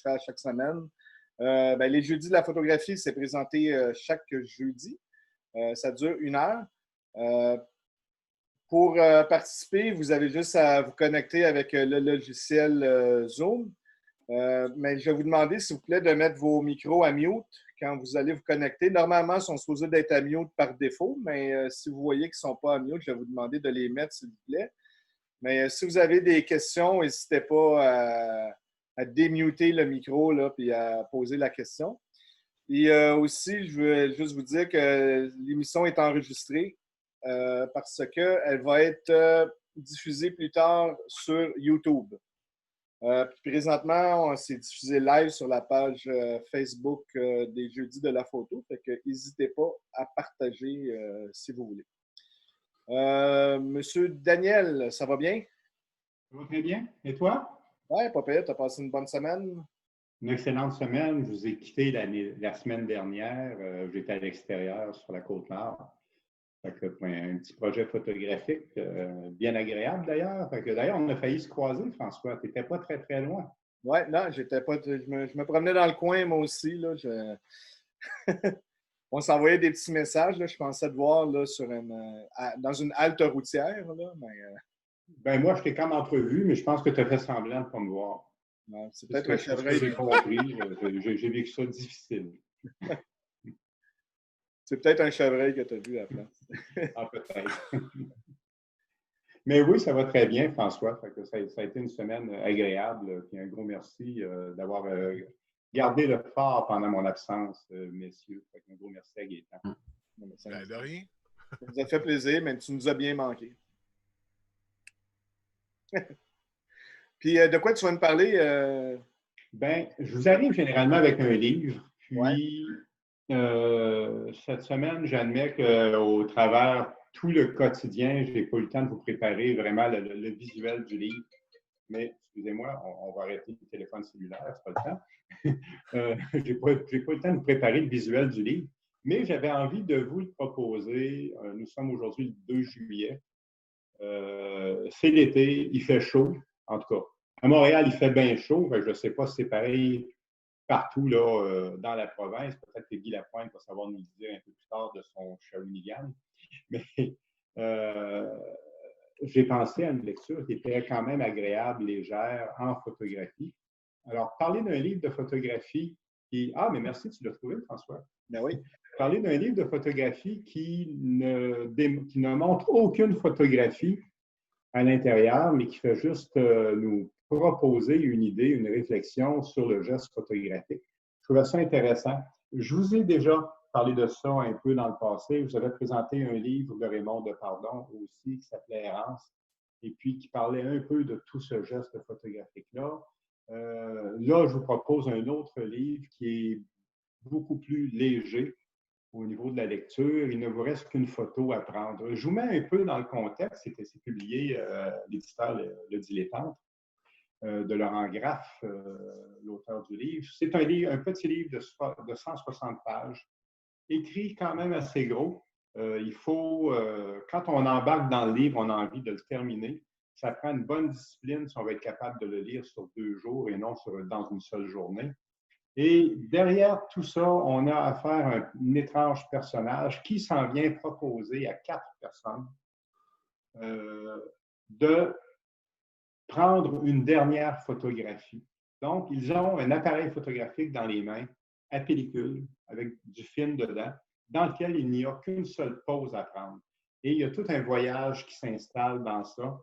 enregistré à chaque semaine. Les jeudis de la photographie, c'est présenté chaque jeudi. Ça dure 1 heure. Pour participer, vous avez juste à vous connecter avec le logiciel Zoom. Mais je vais vous demander, s'il vous plaît, de mettre vos micros à mute quand vous allez vous connecter. Normalement, ils sont supposés d'être à mute par défaut, mais si vous voyez qu'ils ne sont pas à mute, je vais vous demander de les mettre, s'il vous plaît. Mais si vous avez des questions, n'hésitez pas à démuter le micro là, puis à poser la question. Et aussi, je veux juste vous dire que l'émission est enregistrée parce qu'elle va être diffusée plus tard sur YouTube. Puis présentement, c'est diffusé live sur la page Facebook des Jeudis de la photo. Fait que n'hésitez pas à partager si vous voulez. Monsieur Daniel, ça va bien? Ça va très bien. Et toi? Oui, pas pire. Tu as passé une bonne semaine? Une excellente semaine. Je vous ai quitté la semaine dernière. J'étais à l'extérieur sur la Côte-Nord. Fait que pour un petit projet photographique bien agréable d'ailleurs. D'ailleurs, on a failli se croiser, François. Tu n'étais pas très, très loin. Oui, non, j'étais pas. Je me promenais dans le coin, moi aussi. Là, on s'envoyait des petits messages. Là, je pensais te voir là, dans une halte routière. Là, mais, moi, je t'ai comme entrevu, mais je pense que tu as fait semblant de ne pas me voir. C'est peut-être un chevreuil. J'ai compris. J'ai vécu ça difficile. C'est peut-être un chevreuil que tu as vu à la place. Ah, peut-être. Mais oui, ça va très bien, François. Ça a été une semaine agréable. Puis un gros merci d'avoir gardé le phare pendant mon absence, messieurs. Un gros merci à Gaétan. De rien. Ça nous a fait plaisir, mais tu nous as bien manqué. Puis de quoi tu vas nous parler? Je vous arrive généralement avec un livre. Puis ouais. Cette semaine, j'admets qu'au travers tout le quotidien, je n'ai pas eu le temps de vous préparer vraiment le visuel du livre. Mais excusez-moi, on va arrêter le téléphone cellulaire, c'est pas le temps. Je n'ai pas eu le temps de préparer le visuel du livre, mais j'avais envie de vous le proposer. Nous sommes aujourd'hui le 2 juillet. C'est l'été, il fait chaud, en tout cas. À Montréal, il fait bien chaud. Je ne sais pas si c'est pareil partout là, dans la province. Peut-être que Guy Lapointe va savoir nous le dire un peu plus tard de son Shawinigan. Mais j'ai pensé à une lecture qui était quand même agréable, légère, en photographie. Alors, parler d'un livre de photographie qui... Ah, mais merci, tu l'as trouvé, François. Ben oui. Parler d'un livre de photographie qui ne montre aucune photographie à l'intérieur, mais qui fait juste nous proposer une idée, une réflexion sur le geste photographique. Je trouvais ça intéressant. Je vous ai déjà parlé de ça un peu dans le passé. Je vous avais présenté un livre de Raymond Depardon aussi qui s'appelait Errance et puis qui parlait un peu de tout ce geste photographique-là. Là, je vous propose un autre livre qui est beaucoup plus léger au niveau de la lecture. Il ne vous reste qu'une photo à prendre. Je vous mets un peu dans le contexte. C'est publié, l'éditeur Le Dilettante, de Laurent Graff, l'auteur du livre. C'est un petit livre de 160 pages, écrit quand même assez gros. Il faut, quand on embarque dans le livre, on a envie de le terminer. Ça prend une bonne discipline si on va être capable de le lire sur 2 jours et non dans une seule journée. Et derrière tout ça, on a affaire à un étrange personnage qui s'en vient proposer à 4 personnes de prendre une dernière photographie. Donc, ils ont un appareil photographique dans les mains, à pellicule, avec du film dedans, dans lequel il n'y a qu'une seule pose à prendre. Et il y a tout un voyage qui s'installe dans ça.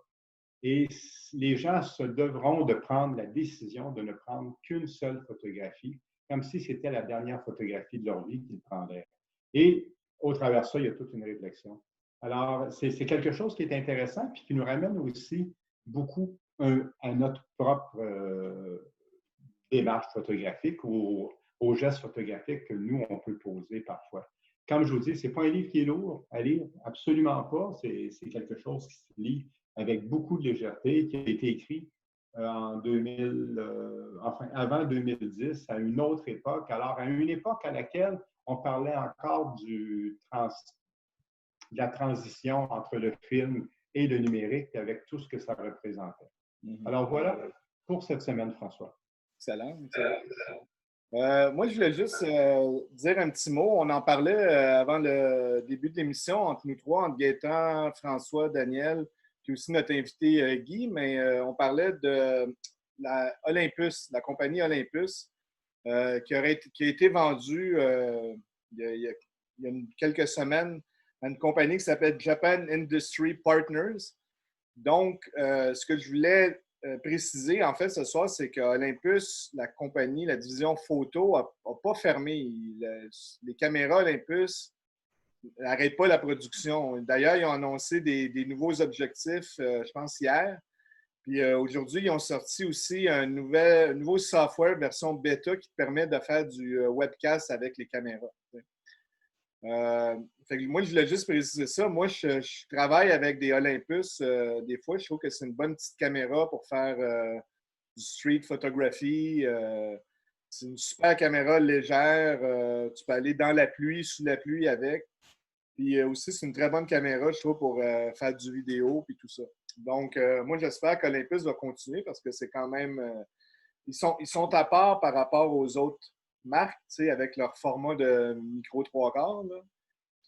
Et les gens se devront de prendre la décision de ne prendre qu'une seule photographie, comme si c'était la dernière photographie de leur vie qu'ils prendraient. Et au travers de ça, il y a toute une réflexion. Alors, c'est quelque chose qui est intéressant puis qui nous ramène aussi beaucoup à notre propre démarche photographique ou aux gestes photographiques que nous, on peut poser parfois. Comme je vous dis, ce n'est pas un livre qui est lourd à lire, absolument pas. C'est quelque chose qui se lit avec beaucoup de légèreté, qui a été écrit en 2000, avant 2010, à une autre époque. Alors, à une époque à laquelle on parlait encore de la transition entre le film et le numérique avec tout ce que ça représentait. Alors, voilà pour cette semaine, François. Excellent. Moi, je voulais juste dire un petit mot. On en parlait avant le début de l'émission, entre nous trois, entre Gaétan, François, Daniel, puis aussi notre invité Guy, mais on parlait de Olympus, la compagnie Olympus, qui a été vendue il y a quelques semaines à une compagnie qui s'appelle Japan Industry Partners. Donc, ce que je voulais préciser, en fait, ce soir, c'est qu'Olympus, la compagnie, la division photo, n'a pas fermé. Les caméras Olympus n'arrêtent pas la production. D'ailleurs, ils ont annoncé des nouveaux objectifs, je pense, hier. Puis aujourd'hui, ils ont sorti aussi un nouveau software version bêta qui te permet de faire du webcast avec les caméras. Fait que moi, je voulais juste préciser ça. Moi, je travaille avec des Olympus. Des fois, je trouve que c'est une bonne petite caméra pour faire du street photography. C'est une super caméra légère. Tu peux aller dans la pluie, sous la pluie avec. Puis aussi, c'est une très bonne caméra, je trouve, pour faire du vidéo et tout ça. Donc, moi, j'espère qu'Olympus va continuer parce que c'est quand même... ils sont à part par rapport aux autres marques, tu sais, avec leur format de micro 3/4.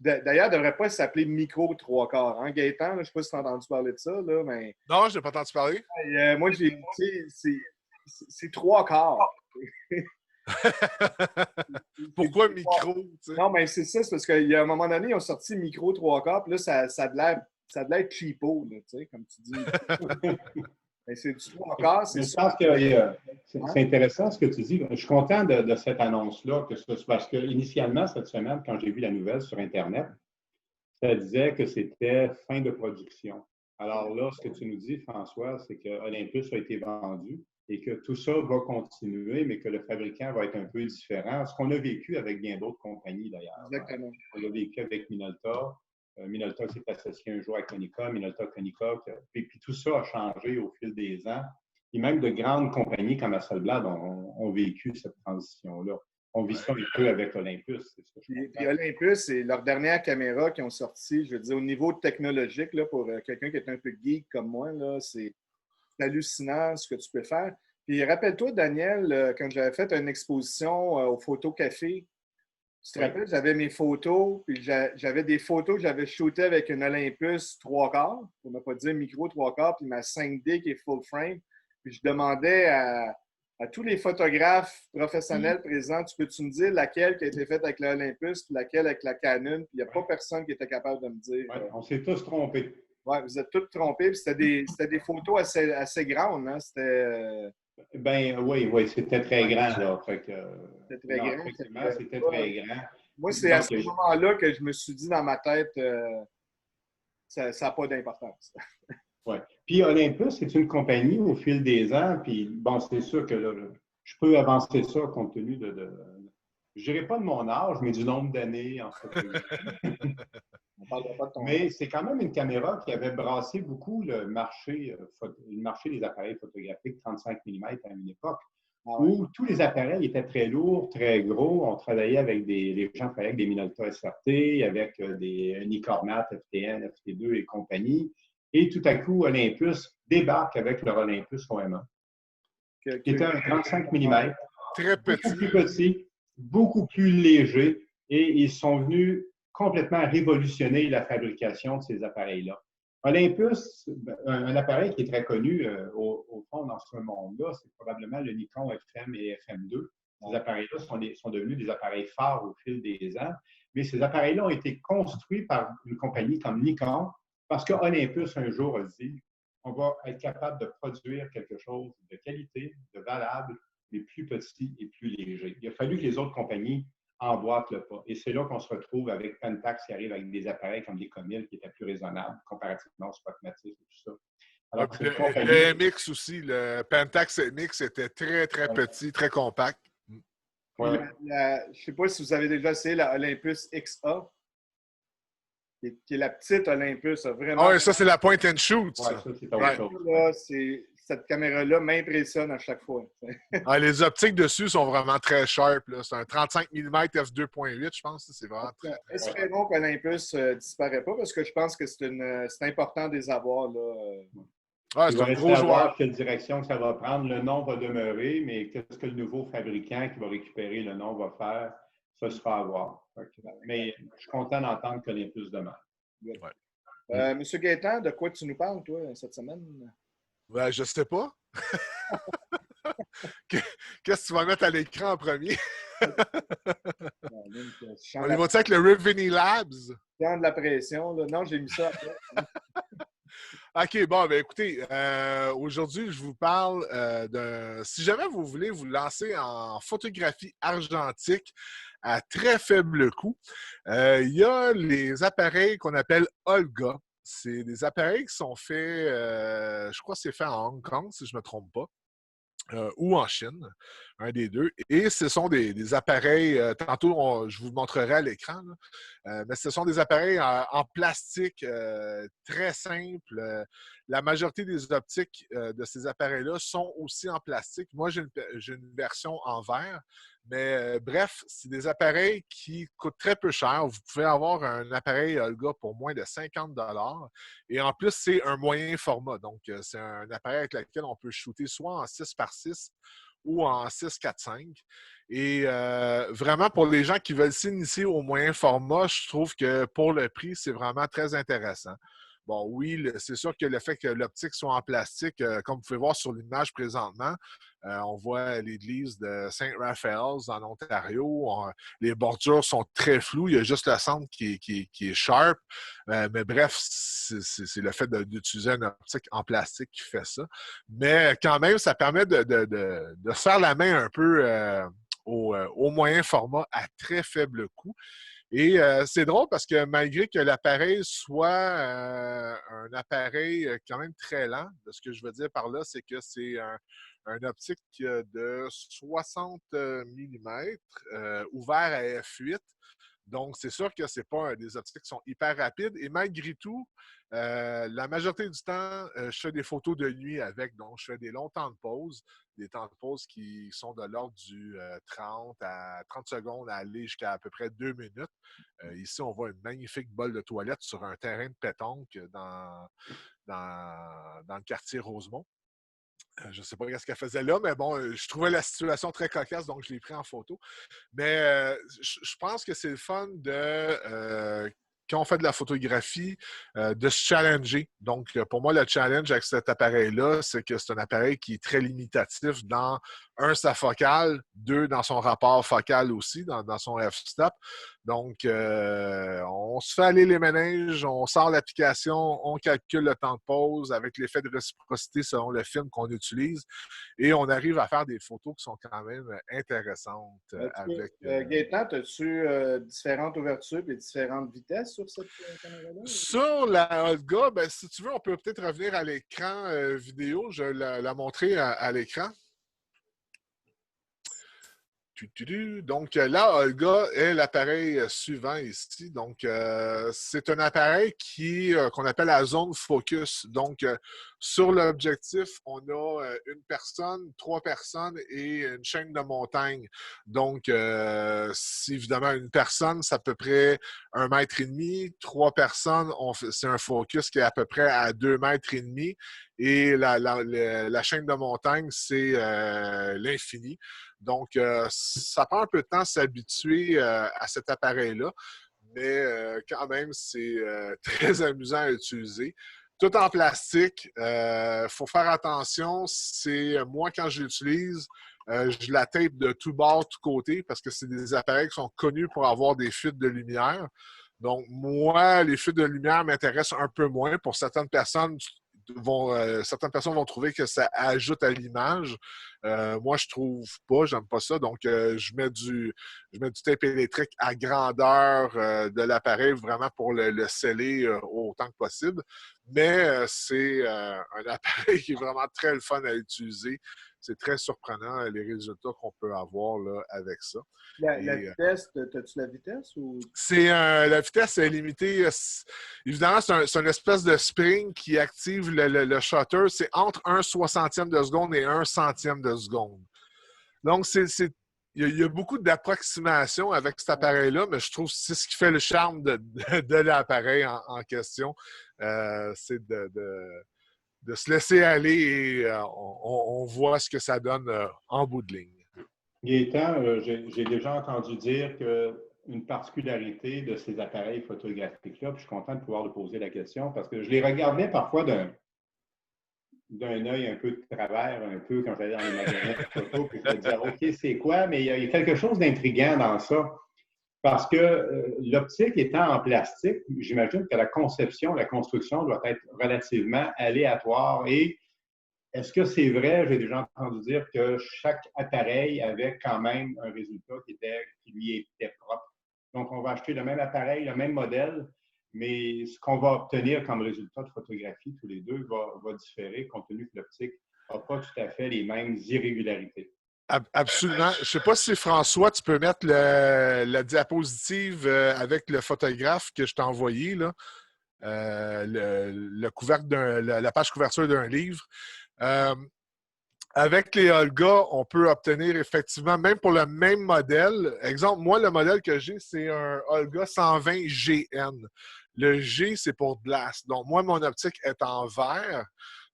D'ailleurs, il ne devrait pas s'appeler micro 3/4. Hein, Gaétan, je ne sais pas si tu as entendu parler de ça, là, mais... Non, je n'ai pas entendu parler. Moi, c'est 3/4. Pourquoi micro? Tu sais? Non, mais c'est ça, c'est parce qu'il y a un moment donné, ils ont sorti micro 3/4, puis là, ça a de l'air cheapo, là, tu sais, comme tu dis. Mais c'est du 3/4, c'est Je ça. pense que c'est intéressant ce que tu dis. Je suis content de cette annonce-là, parce que initialement, cette semaine, quand j'ai vu la nouvelle sur Internet, ça disait que c'était fin de production. Alors là, ce que tu nous dis, François, c'est que Olympus a été vendu et que tout ça va continuer, mais que le fabricant va être un peu différent. Ce qu'on a vécu avec bien d'autres compagnies, d'ailleurs. Exactement. On l'a vécu avec Minolta. Minolta s'est associé un jour à Konica, Minolta-Konica. Puis tout ça a changé au fil des ans. Et même de grandes compagnies comme Hasselblad ont vécu cette transition-là. On vit ça un peu avec Olympus. C'est ce que puis Olympus, c'est leur dernière caméra qu'ils ont sortie. Je veux dire, au niveau technologique, là, pour quelqu'un qui est un peu geek comme moi, là, c'est hallucinant ce que tu peux faire. Puis rappelle-toi, Daniel, quand j'avais fait une exposition au Photo Café, tu te rappelles, j'avais mes photos, puis j'avais des photos que j'avais shootées avec une Olympus 3/4, pour ne pas dire micro 3/4, puis ma 5D qui est full frame. Puis je demandais à tous les photographes professionnels présents, tu peux-tu me dire laquelle qui a été faite avec l'Olympus, puis laquelle avec la Canon, puis il n'y a pas personne qui était capable de me dire. On s'est tous trompés. Oui, vous êtes tous trompés, puis c'était des photos assez grandes, hein? C'était... oui, c'était très grand, là. C'était très grand. Effectivement, c'était très grand. Moi, c'est à ce moment-là que je me suis dit dans ma tête, ça n'a pas d'importance. Oui. Puis Olympus, c'est une compagnie au fil des ans, puis bon, c'est sûr que là, je peux avancer ça compte tenu je dirais pas de mon âge, mais du nombre d'années en photographie. Mais c'est quand même une caméra qui avait brassé beaucoup le marché des appareils photographiques 35 mm à une époque, où tous les appareils étaient très lourds, très gros. On travaillait avec les gens travaillaient avec des Minolta SRT, avec des Nikormat, FTN, FT2 et compagnie. Et tout à coup, Olympus débarque avec leur Olympus OM1, qui était un 35 mm, très petit. Beaucoup plus petit, beaucoup plus léger, et ils sont venus complètement révolutionner la fabrication de ces appareils-là. Olympus, un appareil qui est très connu au fond dans ce monde-là, c'est probablement le Nikon FM et FM2. Ces appareils-là sont devenus des appareils phares au fil des ans, mais ces appareils-là ont été construits par une compagnie comme Nikon parce que Olympus, un jour, a dit on va être capable de produire quelque chose de qualité, de valable, mais plus petit et plus léger. Il a fallu que les autres compagnies emboîtent le pas. Et c'est là qu'on se retrouve avec Pentax qui arrive avec des appareils comme des Comil qui étaient plus raisonnables comparativement au Spotmatic et tout ça. Alors, le MX aussi, le Pentax MX était très, très petit, très compact. Ouais. Je ne sais pas si vous avez déjà essayé la Olympus XA, qui est la petite Olympus. Vraiment. Ah oui, ça, c'est la point and shoot. Ça, c'est autre chose. Cette caméra-là m'impressionne à chaque fois. Les optiques dessus sont vraiment très sharp. C'est un 35 mm f2.8, je pense. C'est vraiment très, très espérons qu'Olympus ne disparaît pas parce que je pense que c'est important de les avoir. Là. Ouais, Il c'est va un rester gros à joueur. voir quelle direction que ça va prendre. Le nom va demeurer, mais qu'est-ce que le nouveau fabricant qui va récupérer le nom va faire, ça sera à voir. Mais je suis content d'entendre qu'il y a plus de mal. Ouais. Monsieur Gaétan, de quoi tu nous parles, toi, cette semaine? Ouais, je sais pas. Qu'est-ce que tu vas mettre à l'écran en premier? Je On y va-tu avec le Rivini Labs? sens de la pression. Là. Non, j'ai mis ça après. OK, bon, ben écoutez, aujourd'hui, je vous parle si jamais vous voulez vous lancer en photographie argentique à très faible coût, il y a les appareils qu'on appelle Olga. C'est des appareils qui sont faits, je crois que c'est fait à Hong Kong, si je ne me trompe pas. Ou en Chine, un des deux. Et ce sont des appareils, tantôt je vous montrerai à l'écran, mais ce sont des appareils en plastique très simples. La majorité des optiques de ces appareils-là sont aussi en plastique. Moi, j'ai une version en verre, mais bref, c'est des appareils qui coûtent très peu cher. Vous pouvez avoir un appareil Olga pour moins de 50 $ et en plus, c'est un moyen format. Donc, c'est un appareil avec lequel on peut shooter soit en 6x6 ou en 6x4-5. Et vraiment, pour les gens qui veulent s'initier au moyen format, je trouve que pour le prix, c'est vraiment très intéressant. Bon, oui, c'est sûr que le fait que l'optique soit en plastique, comme vous pouvez voir sur l'image présentement, on voit l'église de Saint-Raphaël en Ontario. Les bordures sont très floues. Il y a juste le centre qui est sharp. Mais bref, c'est le fait d'utiliser une optique en plastique qui fait ça. Mais quand même, ça permet de faire la main un peu au moyen format à très faible coût. Et c'est drôle parce que malgré que l'appareil soit un appareil quand même très lent, ce que je veux dire par là, c'est que c'est un optique de 60 mm ouvert à f8. Donc, c'est sûr que ce n'est pas des optiques qui sont hyper rapides. Et malgré tout, la majorité du temps, je fais des photos de nuit avec. Donc, je fais des longs temps de pause, des temps de pause qui sont de l'ordre du 30 à 30 secondes à aller jusqu'à peu près 2 minutes. Ici, on voit une magnifique bolle de toilette sur un terrain de pétanque dans le quartier Rosemont. Je ne sais pas ce qu'elle faisait là, mais bon, je trouvais la situation très cocasse, donc je l'ai pris en photo. Mais je pense que c'est le fun quand on fait de la photographie, de se challenger. Donc, pour moi, le challenge avec cet appareil-là, c'est que c'est un appareil qui est très limitatif dans, un, sa focale, deux, dans son rapport focal aussi, dans son f-stop. Donc, on se fait aller les méninges, on sort l'application, on calcule le temps de pause avec l'effet de réciprocité selon le film qu'on utilise et on arrive à faire des photos qui sont quand même intéressantes avec... Gaétan, as-tu différentes ouvertures et différentes vitesses sur cette caméra-là? Sur la Olga, ben, si tu veux, on peut peut-être revenir à l'écran vidéo. Je vais la montrer à l'écran. Donc là, Olga est l'appareil suivant ici. Donc, c'est un appareil qu'on appelle la zone focus. Donc, sur l'objectif, on a une personne, 3 personnes et une chaîne de montagne. Donc, si évidemment une personne, c'est à peu près 1,5 m. 3 personnes, c'est un focus qui est à peu près à 2,5 m. Et la chaîne de montagne, c'est l'infini. Donc, ça prend un peu de temps à s'habituer à cet appareil-là, mais quand même, c'est très amusant à utiliser. Tout en plastique, il faut faire attention. Moi, quand je l'utilise, je la tape de tout bord, tout côté, parce que c'est des appareils qui sont connus pour avoir des fuites de lumière. Donc, moi, les fuites de lumière m'intéressent un peu moins. Pour certaines personnes vont trouver que ça ajoute à l'image. Moi, je trouve pas, j'aime pas ça. Donc, je mets du tape électrique à grandeur de l'appareil, vraiment pour le sceller autant que possible. Mais c'est un appareil qui est vraiment très le fun à utiliser. C'est très surprenant les résultats qu'on peut avoir là, avec ça. La vitesse, as-tu la vitesse? Ou... La vitesse est limitée. Évidemment, c'est une espèce de spring qui active le shutter. C'est entre 1/60 de seconde et 1 centième de seconde. Donc, il y a beaucoup d'approximations avec cet appareil-là, mais je trouve que c'est ce qui fait le charme de l'appareil en question. C'est de se laisser aller et on voit ce que ça donne en bout de ligne. Gaétan, j'ai déjà entendu dire qu'une particularité de ces appareils photographiques-là, puis je suis content de pouvoir lui poser la question parce que je les regardais parfois d'un œil un peu de travers, un peu quand j'allais dans les magasins de photos, puis je me disais, OK, c'est quoi? Mais il y a quelque chose d'intriguant dans ça. Parce que l'optique étant en plastique, j'imagine que la conception, la construction doit être relativement aléatoire. Et est-ce que c'est vrai, j'ai déjà entendu dire que chaque appareil avait quand même un résultat qui lui était propre. Donc, on va acheter le même appareil, le même modèle, mais ce qu'on va obtenir comme résultat de photographie tous les deux va différer compte tenu que l'optique n'a pas tout à fait les mêmes irrégularités. Absolument. Je ne sais pas si, François, tu peux mettre la diapositive avec le photographe que je t'ai envoyé, là. La page couverture d'un livre. Avec les Olga, on peut obtenir effectivement, même pour le même modèle, exemple, moi, le modèle que j'ai, c'est un Olga 120 GN. Le G, c'est pour glace. Donc, moi, mon optique est en verre,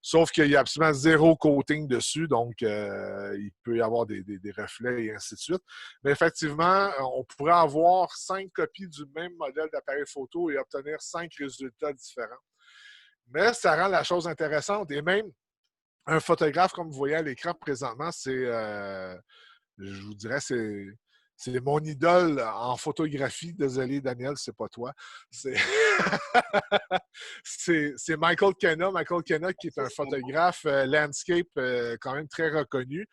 sauf qu'il y a absolument zéro coating dessus, donc il peut y avoir des reflets et ainsi de suite. Mais effectivement, on pourrait avoir 5 copies du même modèle d'appareil photo et obtenir 5 résultats différents. Mais ça rend la chose intéressante. Et même un photographe, comme vous voyez à l'écran présentement, je vous dirais, c'est mon idole en photographie. Désolé, Daniel, c'est pas toi. C'est Michael Kenna. Michael Kenna, qui est un photographe landscape quand même très reconnu.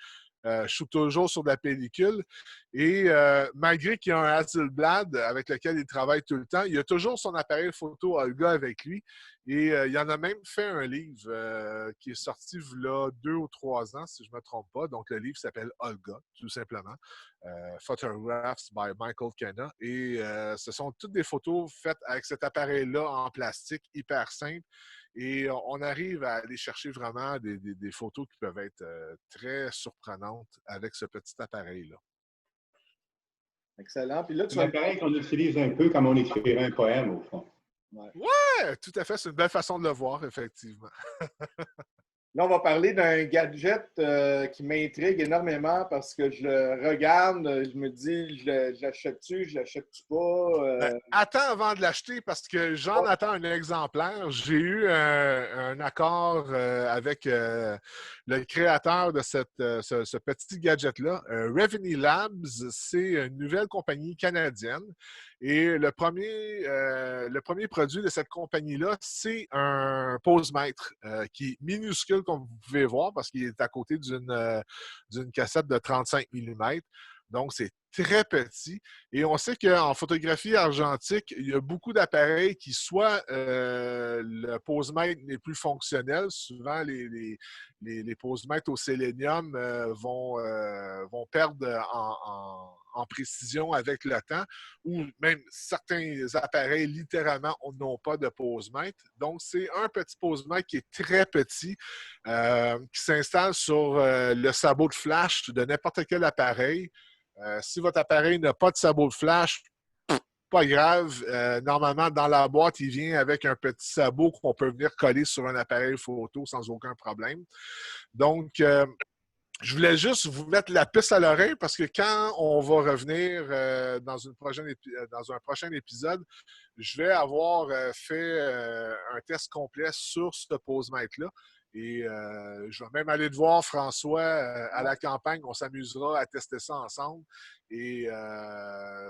Je suis toujours sur de la pellicule. Et malgré qu'il y a un Hasselblad avec lequel il travaille tout le temps, il a toujours son appareil photo Olga avec lui. Et il en a même fait un livre qui est sorti il y a 2 ou 3 ans, si je ne me trompe pas. Donc, le livre s'appelle Olga, tout simplement. Photographs by Michael Kenna. Et ce sont toutes des photos faites avec cet appareil-là en plastique, hyper simple. Et on arrive à aller chercher vraiment des photos qui peuvent être très surprenantes avec ce petit appareil-là. Excellent. Puis là, C'est un appareil qu'on utilise un peu comme on écrirait un poème, au fond. Ouais, tout à fait. C'est une belle façon de le voir, effectivement. Là, on va parler d'un gadget qui m'intrigue énormément parce que je le regarde, je me dis, je l'achète-tu, je l'achète-tu pas? Attends avant de l'acheter parce que j'en attends un exemplaire. J'ai eu un accord avec le créateur de ce petit gadget-là. Revenue Labs, c'est une nouvelle compagnie canadienne. Et le premier produit de cette compagnie-là, c'est un pose-mètre qui est minuscule, comme vous pouvez voir, parce qu'il est à côté d'une cassette de 35 mm. Donc, c'est très petit. Et on sait qu'en photographie argentique, il y a beaucoup d'appareils qui, soit le pose-mètre n'est plus fonctionnel. Souvent, les pose-mètres au sélénium vont perdre en précision avec le temps, ou même certains appareils, littéralement, n'ont pas de pose-mètre. Donc, c'est un petit pose-mètre qui est très petit, qui s'installe sur le sabot de flash de n'importe quel appareil. Si votre appareil n'a pas de sabot de flash, pas grave. Normalement, dans la boîte, il vient avec un petit sabot qu'on peut venir coller sur un appareil photo sans aucun problème. Donc, je voulais juste vous mettre la puce à l'oreille parce que quand on va revenir dans un prochain épisode, je vais avoir fait un test complet sur ce pose-mètre-là. Et je vais même aller te voir, François, à la campagne. On s'amusera à tester ça ensemble. Et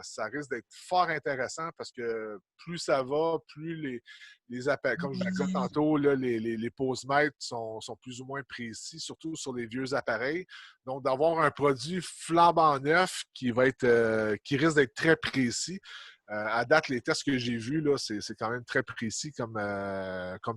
ça risque d'être fort intéressant parce que plus ça va, plus les appels, comme je vous disais tantôt, là, les pose-mètres sont plus ou moins précis, surtout sur les vieux appareils. Donc, d'avoir un produit flambant neuf qui risque d'être très précis. À date, les tests que j'ai vus, là, c'est quand même très précis comme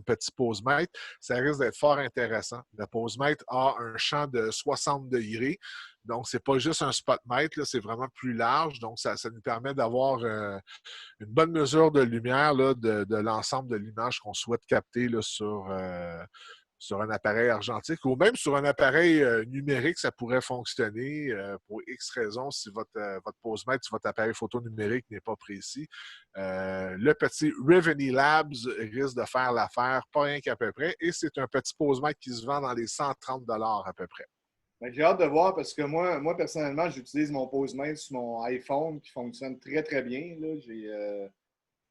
petit pose-mètre. Ça risque d'être fort intéressant. Le pose-mètre a un champ de 60 degrés. Donc, ce n'est pas juste un spot-mètre, c'est vraiment plus large. Donc, ça nous permet d'avoir une bonne mesure de lumière là, de l'ensemble de l'image qu'on souhaite capter là, sur sur un appareil argentique ou même sur un appareil numérique, ça pourrait fonctionner pour X raisons si votre posemètre sur votre appareil photo numérique n'est pas précis. Le petit Reveny Labs risque de faire l'affaire, pas rien qu'à peu près, et c'est un petit posemètre qui se vend dans les 130 $ à peu près. Ben, j'ai hâte de voir parce que moi personnellement, j'utilise mon posemètre sur mon iPhone qui fonctionne très, très bien. Là. J'ai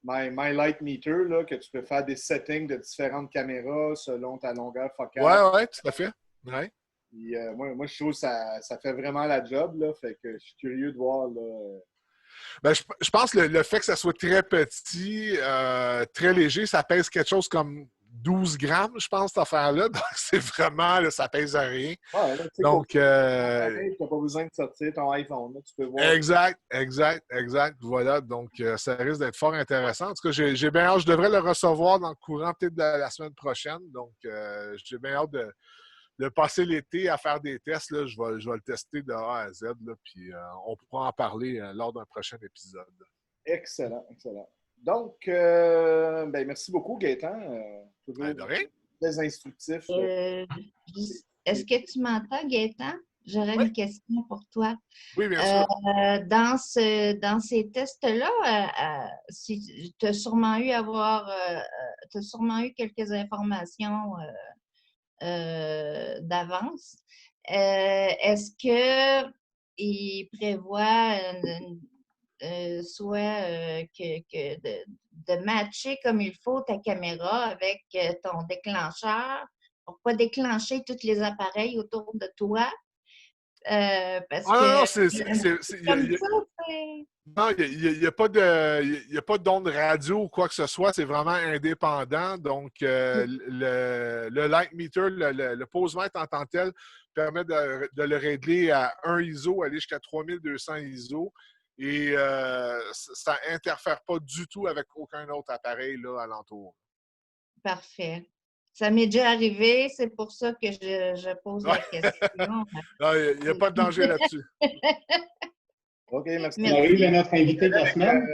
My Light Meter, là, que tu peux faire des settings de différentes caméras selon ta longueur focale. Ouais, tout à fait. Ouais. Puis, moi, je trouve que ça fait vraiment la job. Là, fait que je suis curieux de voir. Là, Ben, je pense que le fait que ça soit très petit, très léger, ça pèse quelque chose comme 12 grammes, je pense, cette affaire-là. Donc, c'est vraiment, là, ça pèse rien. ouais, là, Donc, tu n'as pas besoin de sortir ton iPhone. Là, tu peux voir. exact. Voilà. Donc, ça risque d'être fort intéressant. En tout cas, j'ai bien hâte. Je devrais le recevoir dans le courant peut-être de la semaine prochaine. Donc, j'ai bien hâte de passer l'été à faire des tests. Là. Je vais le tester de A à Z. Là, puis, on pourra en parler lors d'un prochain épisode. Excellent. Donc, merci beaucoup, Gaétan. Toujours De rien. très instructif. Est-ce que tu m'entends, Gaétan? J'aurais une question pour toi. Oui, bien sûr. Dans ces tests-là, tu as sûrement eu quelques informations d'avance. Est-ce qu'il prévoit soit de matcher comme il faut ta caméra avec ton déclencheur pour ne pas déclencher tous les appareils autour de toi? Parce que comme ça, c'est... Non, il n'y a pas d'onde radio ou quoi que ce soit. C'est vraiment indépendant. Donc, le light meter, le posemètre en tant que tel, permet de le régler à 1 ISO, aller jusqu'à 3200 ISO. Et ça n'interfère pas du tout avec aucun autre appareil là, alentour. Parfait. Ça m'est déjà arrivé, c'est pour ça que je pose la question. Il n'y a pas de danger là-dessus. OK, merci. On arrive à notre invité de la semaine.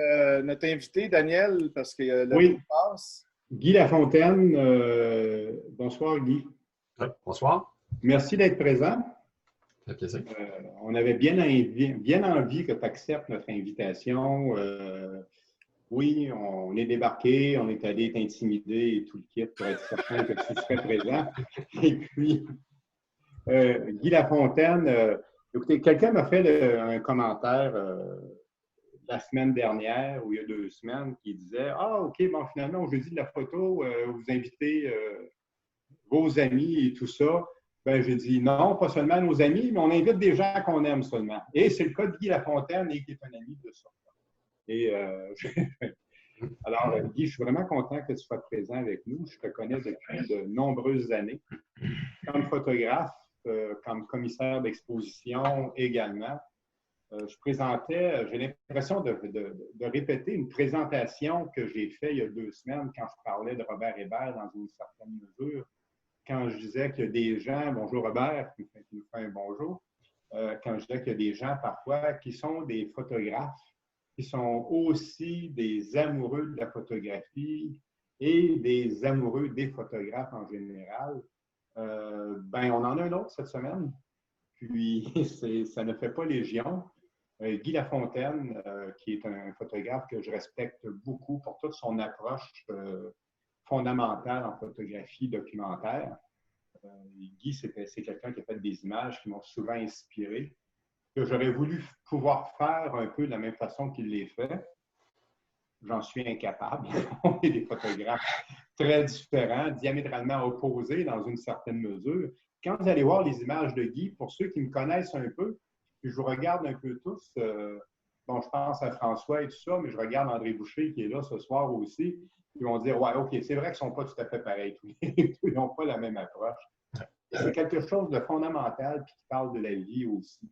Notre invité, Daniel, parce que le oui. temps passe. Guy Lafontaine. Bonsoir, Guy. Oui, bonsoir. Merci d'être présent. Ça fait plaisir. On avait bien envie que tu acceptes notre invitation. Oui, on est débarqué, on est allé t'intimider et tout le kit pour être certain que tu serais présent. Et puis, Guy Lafontaine, écoutez, quelqu'un m'a fait un commentaire la semaine dernière ou il y a 2 semaines qui disait « Ah, OK, bon, finalement, au jeudi de la photo, vous invitez vos amis et tout ça. » Ben, j'ai dit non, pas seulement nos amis, mais on invite des gens qu'on aime seulement. Et c'est le cas de Guy Lafontaine, et qui est un ami de ça. Et alors, Guy, je suis vraiment content que tu sois présent avec nous. Je te connais depuis de nombreuses années. Comme photographe, comme commissaire d'exposition également. J'ai l'impression de répéter une présentation que j'ai faite il y a 2 semaines quand je parlais de Robert Hébert dans une certaine mesure. Quand je disais qu'il y a des gens, bonjour Robert, qui nous fait un bonjour, quand je disais qu'il y a des gens parfois qui sont des photographes, qui sont aussi des amoureux de la photographie et des amoureux des photographes en général, on en a un autre cette semaine, puis ça ne fait pas légion. Guy Lafontaine, qui est un photographe que je respecte beaucoup pour toute son approche fondamentale en photographie documentaire. Guy, c'est quelqu'un qui a fait des images qui m'ont souvent inspiré, que j'aurais voulu pouvoir faire un peu de la même façon qu'il les fait. J'en suis incapable. On est des photographes très différents, diamétralement opposés dans une certaine mesure. Quand vous allez voir les images de Guy, pour ceux qui me connaissent un peu, puis je vous regarde un peu tous, je pense à François et tout ça, mais je regarde André Boucher qui est là ce soir aussi. Ils vont dire, ouais, OK, c'est vrai qu'ils ne sont pas tout à fait pareils. Ils n'ont pas la même approche. C'est quelque chose de fondamental puis qui parle de la vie aussi.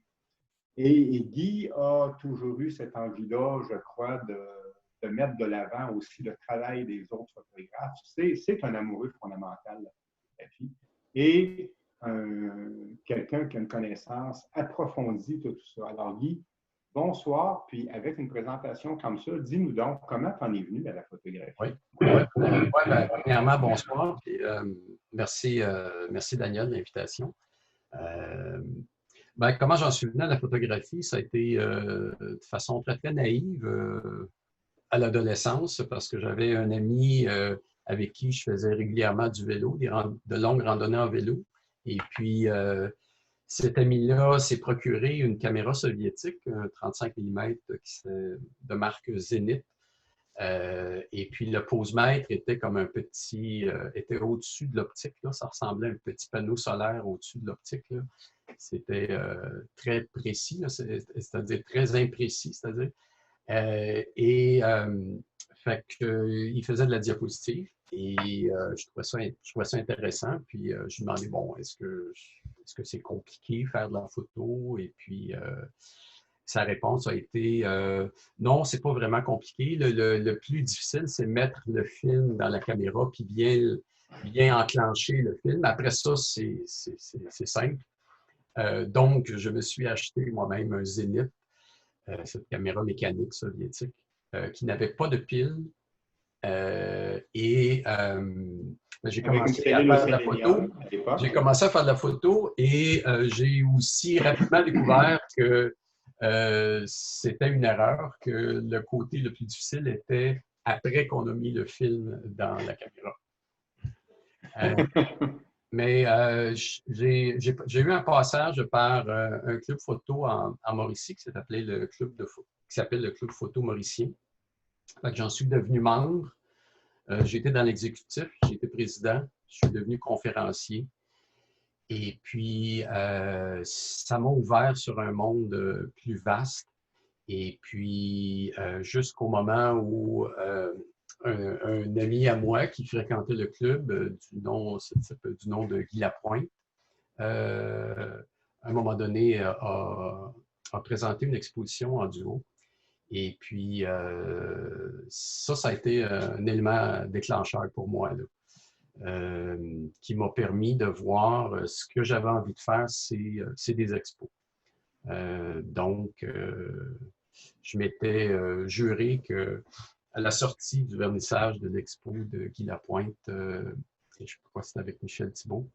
Et Guy a toujours eu cette envie-là, je crois, de mettre de l'avant aussi le travail des autres photographes. C'est un amoureux fondamental de la vie. Et quelqu'un qui a une connaissance approfondie de tout ça. Alors, Guy, bonsoir. Puis avec une présentation comme ça, dis-nous donc, comment t'en es venu à la photographie? Oui. Premièrement, bonsoir. Puis, merci Daniel de l'invitation. Comment j'en suis venu à la photographie? Ça a été de façon très, très naïve à l'adolescence parce que j'avais un ami avec qui je faisais régulièrement du vélo, de longues randonnées en vélo. Et puis, cet ami-là s'est procuré une caméra soviétique, un 35 mm de marque Zénith. Et puis, le posemètre était comme un petit, était au-dessus de l'optique. Ça ressemblait à un petit panneau solaire au-dessus de l'optique. C'était très précis, c'est-à-dire très imprécis, c'est-à-dire. Fait qu'il faisait de la diapositive et je trouvais ça intéressant. Puis je lui demandais, bon, est-ce que c'est compliqué faire de la photo? Et puis sa réponse a été non, c'est pas vraiment compliqué. Le plus difficile, c'est mettre le film dans la caméra puis bien enclencher le film. Après ça, c'est simple. Donc, je me suis acheté moi-même un Zénith, cette caméra mécanique soviétique, qui n'avait pas de pile. J'ai commencé à faire de la photo. J'ai commencé à faire de la photo et j'ai aussi rapidement découvert que c'était une erreur, que le côté le plus difficile était après qu'on a mis le film dans la caméra. Mais j'ai eu un passage par un club photo en Mauricie qui s'appelle le Club Photo Mauricien. J'en suis devenu membre. J'ai été dans l'exécutif, j'ai été président, je suis devenu conférencier. Et puis, ça m'a ouvert sur un monde plus vaste. Et puis, jusqu'au moment où un ami à moi qui fréquentait le club, du nom de Guy Lapointe, à un moment donné, a présenté une exposition en duo. Et puis, ça a été un élément déclencheur pour moi, là, qui m'a permis de voir ce que j'avais envie de faire, c'est des expos. Donc, je m'étais juré qu'à la sortie du vernissage de l'expo de Guy Lapointe, et je crois que c'était avec Michel Thibault,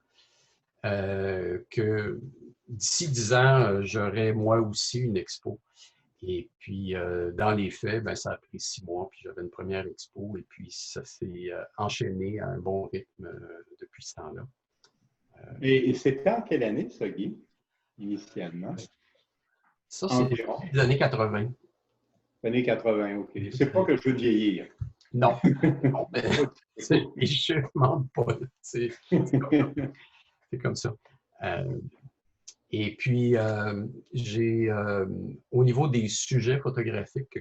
que d'ici 10 ans, j'aurais moi aussi une expo. Et puis, dans les faits, ça a pris 6 mois, puis j'avais une première expo, et puis ça s'est enchaîné à un bon rythme depuis ce temps-là. Et c'était en quelle année, ça, Guy, initialement? Ça, c'est les années 80. Années 80, OK. C'est pas que je veux vieillir. Non. Non, mais je ne demande pas. C'est comme ça. Et puis, au niveau des sujets photographiques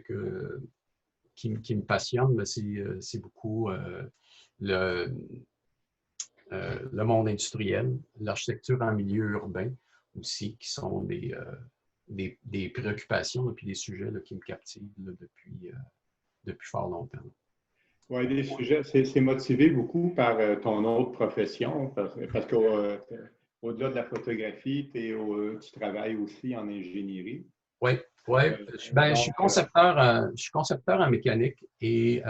qui me passionnent, c'est beaucoup le monde industriel, l'architecture en milieu urbain aussi, qui sont des préoccupations et des sujets là, qui me captivent là, depuis fort longtemps. Oui, des sujets, c'est motivé beaucoup par ton autre profession, parce qu'au-delà de la photographie, tu travailles aussi en ingénierie. Oui, je suis concepteur en mécanique et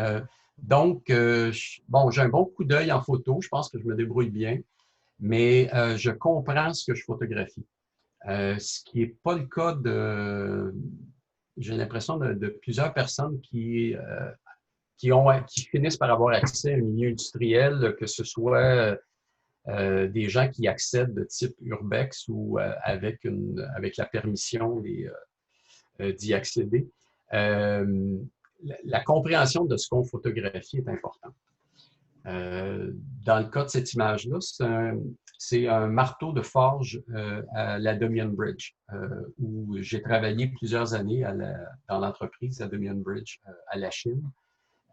donc, j'ai un bon coup d'œil en photo, je pense que je me débrouille bien, mais je comprends ce que je photographie. Ce qui n'est pas le cas j'ai l'impression de plusieurs personnes qui finissent par avoir accès à un milieu industriel, que ce soit des gens qui accèdent de type urbex ou avec la permission d'y accéder. La compréhension de ce qu'on photographie est importante. Dans le cas de cette image-là, c'est un marteau de forge à la Dominion Bridge, où j'ai travaillé plusieurs années dans l'entreprise à Dominion Bridge à la Chine.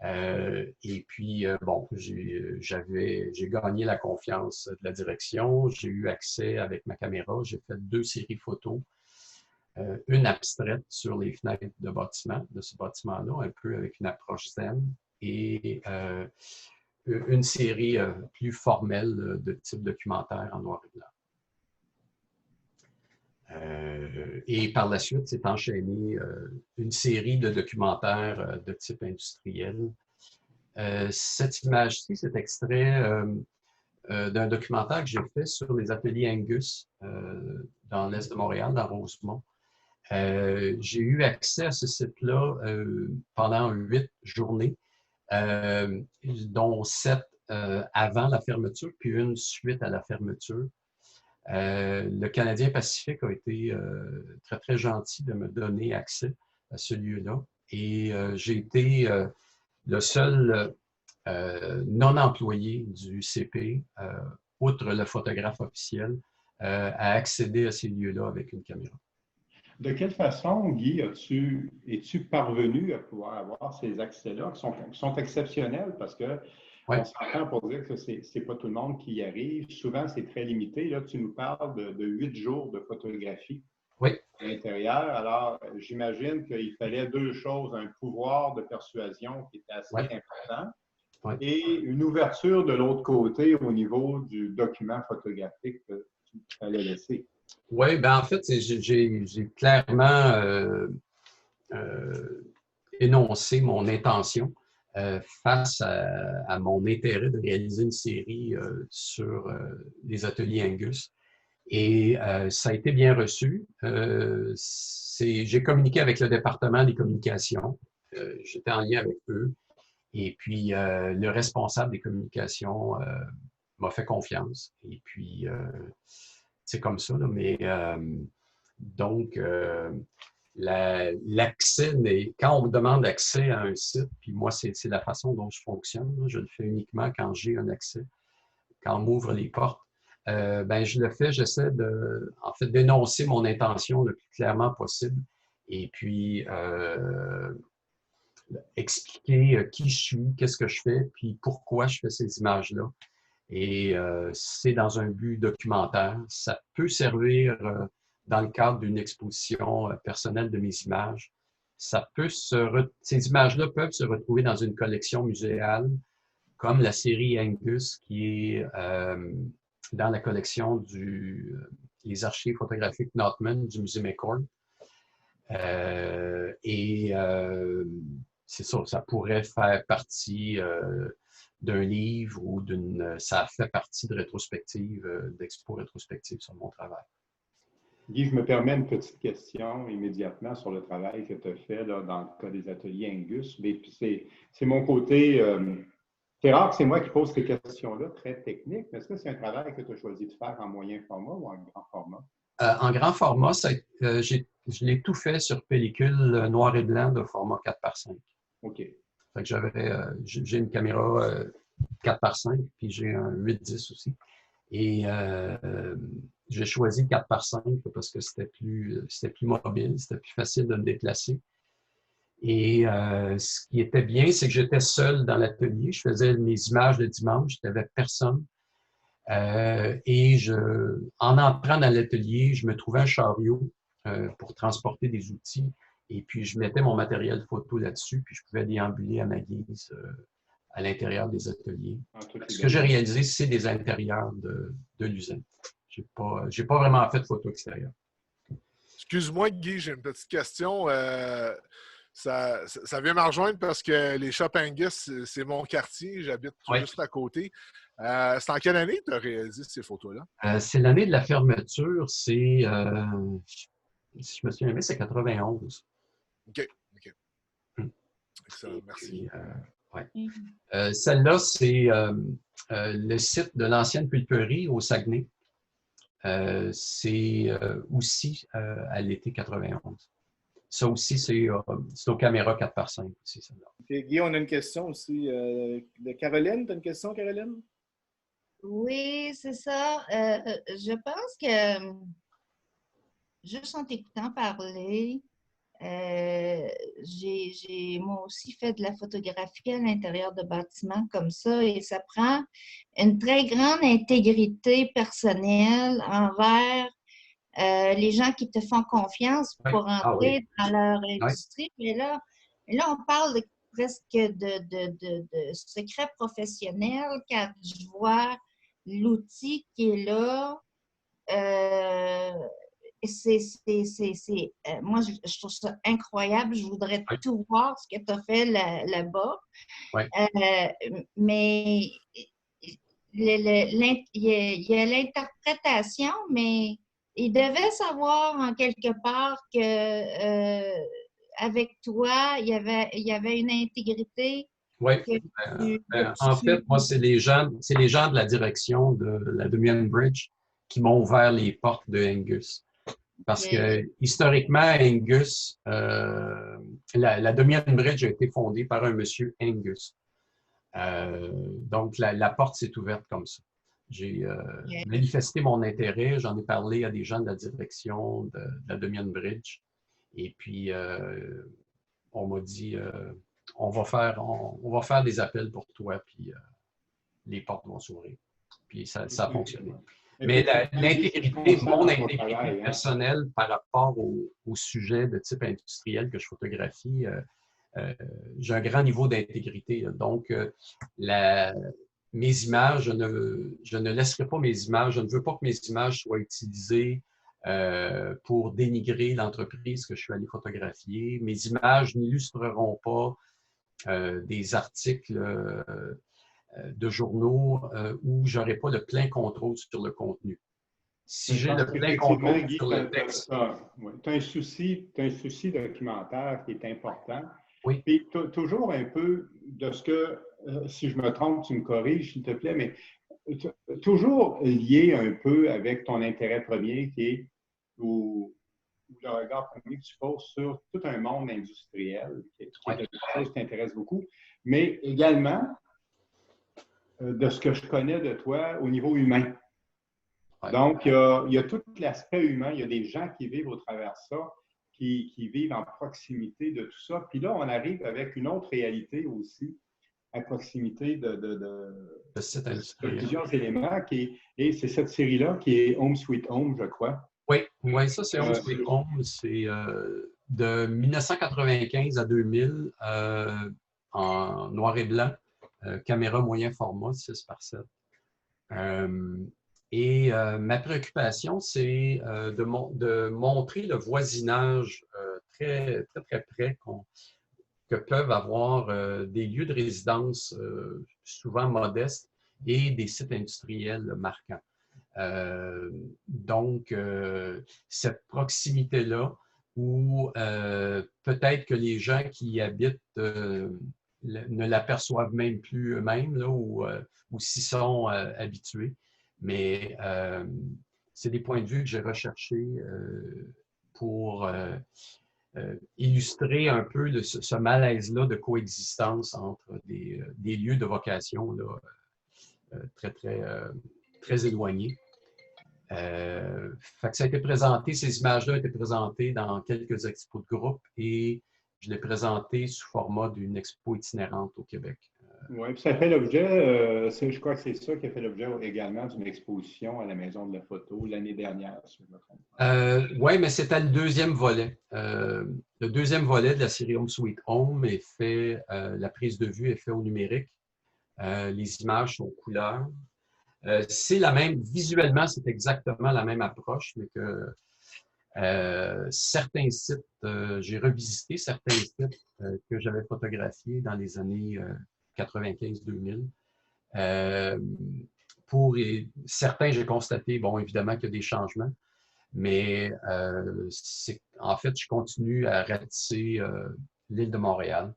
Et puis, j'ai gagné la confiance de la direction, j'ai eu accès avec ma caméra, j'ai fait 2 séries photos, une abstraite sur les fenêtres de ce bâtiment-là, un peu avec une approche zen, et une série plus formelle de type documentaire en noir et Et par la suite, s'est enchaîné une série de documentaires de type industriel. Cette image-ci, cet extrait d'un documentaire que j'ai fait sur les ateliers Angus dans l'est de Montréal, dans Rosemont. J'ai eu accès à ce site-là pendant 8 journées, dont 7 avant la fermeture, puis une suite à la fermeture. Le Canadien Pacifique a été très, très gentil de me donner accès à ce lieu-là. Et j'ai été le seul non-employé du CP, outre le photographe officiel, à accéder à ces lieux-là avec une caméra. De quelle façon, Guy, es-tu parvenu à pouvoir avoir ces accès-là qui sont exceptionnels parce que on s'entend pour dire que c'est pas tout le monde qui y arrive. Souvent, c'est très limité. Là, tu nous parles de 8 jours de photographie à l'intérieur. Alors, j'imagine qu'il fallait 2 choses, un pouvoir de persuasion qui était assez important et une ouverture de l'autre côté au niveau du document photographique que tu allais laisser. Oui, ben en fait, j'ai clairement énoncé mon intention face à mon intérêt de réaliser une série sur les ateliers Angus. Et ça a été bien reçu. J'ai communiqué avec le département des communications. J'étais en lien avec eux. Et puis, le responsable des communications m'a fait confiance. Et puis, c'est comme ça, là, mais donc, l'accès, quand on me demande accès à un site, puis moi, c'est la façon dont je fonctionne. Là, je le fais uniquement quand j'ai un accès, quand on m'ouvre les portes. Ben, je le fais, j'essaie en fait, d'énoncer mon intention le plus clairement possible. Et puis, expliquer qui je suis, qu'est-ce que je fais, puis pourquoi je fais ces images-là. Et c'est dans un but documentaire. Ça peut servir dans le cadre d'une exposition personnelle de mes images. Ces images-là peuvent se retrouver dans une collection muséale, comme la série Angus, qui est dans la collection des archives photographiques Notman du musée McCord. C'est ça pourrait faire partie d'un livre ou ça fait partie de rétrospective, d'expo rétrospective sur mon travail. Guy, je me permets une petite question immédiatement sur le travail que tu as fait là, dans le cas des ateliers Angus. Mais c'est mon côté. C'est rare que c'est moi qui pose ces questions-là, très techniques, mais est-ce que c'est un travail que tu as choisi de faire en moyen format ou en grand format? En grand format, je l'ai tout fait sur pellicule noir et blanc de format 4x5. OK. Fait que j'ai une caméra 4x5, puis j'ai un 8-10 aussi. Et j'ai choisi 4x5 parce que c'était plus mobile, c'était plus facile de me déplacer. Et ce qui était bien, c'est que j'étais seul dans l'atelier. Je faisais mes images le dimanche, il n'y avait personne. Et en entrant dans l'atelier, je me trouvais un chariot pour transporter des outils. Et puis, je mettais mon matériel photo là-dessus, puis je pouvais déambuler à ma guise à l'intérieur des ateliers. Ce que j'ai réalisé, c'est des intérieurs de l'usine. Je n'ai pas vraiment fait de photo extérieure. Excuse-moi, Guy, j'ai une petite question. Ça vient me rejoindre parce que les Shops Angus, c'est mon quartier. J'habite juste à côté. C'est en quelle année que tu as réalisé ces photos-là? C'est l'année de la fermeture. Si je me souviens bien, c'est 91. OK. Excellent, merci. Celle-là, c'est le site de l'ancienne pulperie au Saguenay. C'est aussi à l'été 91. Ça aussi, c'est aux caméras 4x5. Okay, Guy, on a une question aussi de Caroline. Tu as une question, Caroline? Oui, c'est ça. Je pense que, juste en t'écoutant parler, j'ai moi aussi fait de la photographie à l'intérieur de bâtiments comme ça et ça prend une très grande intégrité personnelle envers les gens qui te font confiance pour entrer dans leur industrie. Mais là, on parle presque de secret professionnel quand je vois l'outil qui est là. moi, je trouve ça incroyable. Je voudrais Oui. tout voir ce que tu as fait là-bas. Oui. Mais il y a l'interprétation, mais il devait savoir en quelque part que avec toi, il y avait une intégrité Oui. que En fait, moi, c'est les gens de la direction de la Dominion Bridge qui m'ont ouvert les portes de Angus. Parce que historiquement, Angus, la Dominion Bridge a été fondée par un monsieur Angus. Donc, la porte s'est ouverte comme ça. J'ai manifesté mon intérêt, j'en ai parlé à des gens de la direction de la Dominion Bridge. Et puis, on m'a dit, on va faire des appels pour toi, puis les portes vont s'ouvrir. Puis ça a fonctionné. Mais l'intégrité, mon intégrité personnelle par rapport au sujet de type industriel que je photographie, j'ai un grand niveau d'intégrité. Donc, mes images, je ne laisserai pas mes images, je ne veux pas que mes images soient utilisées pour dénigrer l'entreprise que je suis allé photographier. Mes images n'illustreront pas des articles de journaux où je n'aurai pas le plein contrôle sur le contenu. Si j'ai le plein contrôle Guy, sur le texte... Tu as un souci documentaire qui est important. Oui. Et toujours un peu de ce que, si je me trompe, tu me corriges, s'il te plaît, mais toujours lié un peu avec ton intérêt premier qui est ou le regard premier que tu poses sur tout un monde industriel, qui est quelque chose qui t'intéresse beaucoup, mais également de ce que je connais de toi au niveau humain. Ouais. Donc, il y a tout l'aspect humain, il y a des gens qui vivent au travers de ça, qui vivent en proximité de tout ça. Puis là, on arrive avec une autre réalité aussi, à proximité de plusieurs éléments. Et c'est cette série-là qui est Home Sweet Home, je crois. Oui, ça c'est Home Sweet Home. C'est de 1995 à 2000 en noir et blanc, caméra moyen format, 6x7. Et ma préoccupation, c'est de montrer le voisinage très, très, très près que peuvent avoir des lieux de résidence souvent modestes et des sites industriels marquants. Donc, cette proximité-là, où peut-être que les gens qui y habitent ne l'aperçoivent même plus eux-mêmes, ou s'y sont habitués. Mais c'est des points de vue que j'ai recherchés pour illustrer un peu ce malaise-là de coexistence entre des lieux de vocation là, très, très, très éloignés. Fait que ça a été présenté, ces images-là ont été présentées dans quelques expos de groupe et je l'ai présenté sous format d'une expo itinérante au Québec. Oui, puis ça fait l'objet, je crois que c'est ça qui a fait l'objet également d'une exposition à la Maison de la Photo l'année dernière, si je me trompe. Oui, mais c'était le deuxième volet. Le deuxième volet de la série Home Sweet Home est fait, la prise de vue est faite au numérique. Les images sont couleurs. C'est la même, visuellement, c'est exactement la même approche, mais que certains sites, j'ai revisité certains sites que j'avais photographiés dans les années 95-2000. Pour certains, j'ai constaté, bon, évidemment qu'il y a des changements, mais en fait, je continue à ratisser l'île de Montréal.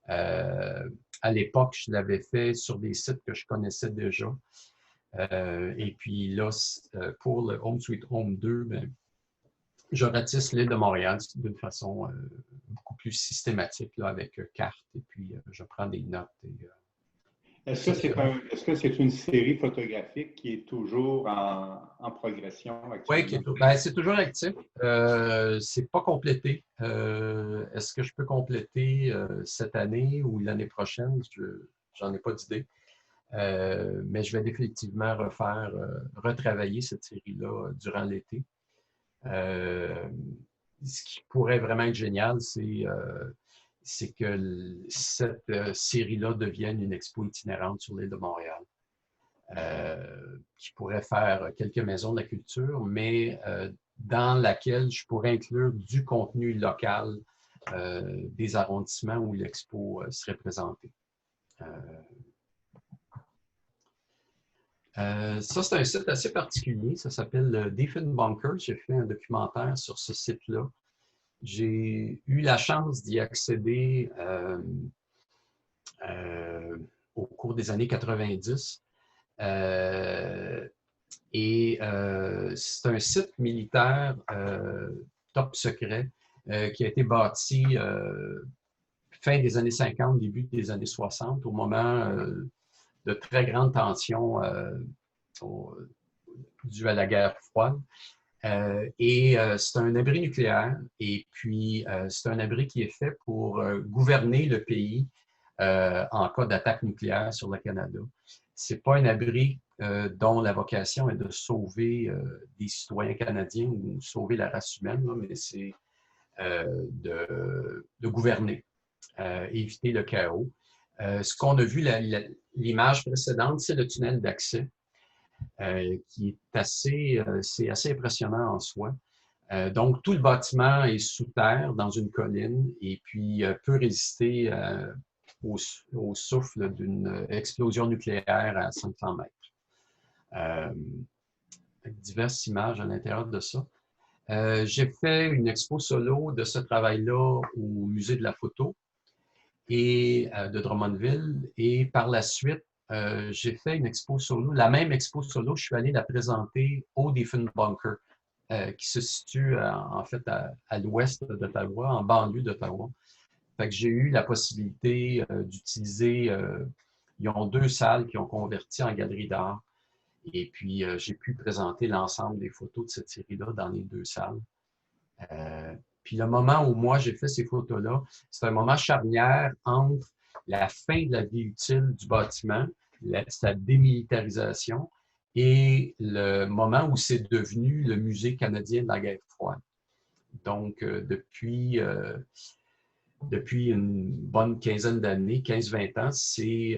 À l'époque, je l'avais fait sur des sites que je connaissais déjà. Et puis là, pour le Home Sweet Home 2, ben, je ratisse l'île de Montréal d'une façon beaucoup plus systématique, là, avec carte, et puis je prends des notes. Est-ce que c'est une série photographique qui est toujours en progression actuellement? Oui, c'est toujours actif. C'est pas complété. Est-ce que je peux compléter cette année ou l'année prochaine? J'en ai pas d'idée. Mais je vais définitivement retravailler cette série-là durant l'été. Ce qui pourrait vraiment être génial, c'est que cette série-là devienne une expo itinérante sur l'île de Montréal. qui pourrait faire quelques maisons de la culture, mais dans laquelle je pourrais inclure du contenu local des arrondissements où l'expo serait présentée. Ça, c'est un site assez particulier. Ça s'appelle Diefenbunker. J'ai fait un documentaire sur ce site-là. J'ai eu la chance d'y accéder au cours des années 90. C'est un site militaire top secret qui a été bâti fin des années 50, début des années 60, au moment de très grandes tensions dues à la guerre froide. C'est un abri nucléaire et puis c'est un abri qui est fait pour gouverner le pays en cas d'attaque nucléaire sur le Canada. Ce n'est pas un abri dont la vocation est de sauver des citoyens canadiens ou sauver la race humaine, là, mais c'est de gouverner, éviter le chaos. Ce qu'on a vu, l'image précédente, c'est le tunnel d'accès, qui est c'est assez impressionnant en soi. Donc, tout le bâtiment est sous terre, dans une colline, et puis peut résister au souffle d'une explosion nucléaire à 500 mètres. Avec diverses images à l'intérieur de ça. J'ai fait une expo solo de ce travail-là au Musée de la photo et de Drummondville. Et par la suite, j'ai fait une expo solo. La même expo solo, je suis allé la présenter au Diefenbunker, qui se situe en fait à l'ouest d'Ottawa, en banlieue d'Ottawa. Fait que j'ai eu la possibilité d'utiliser, ils ont 2 salles qui ont converti en galerie d'art. Et puis, j'ai pu présenter l'ensemble des photos de cette série-là dans les 2 salles. Puis le moment où moi, j'ai fait ces photos-là, c'est un moment charnière entre la fin de la vie utile du bâtiment, sa démilitarisation, et le moment où c'est devenu le Musée canadien de la guerre froide. Donc, depuis une bonne quinzaine d'années, 15-20 ans,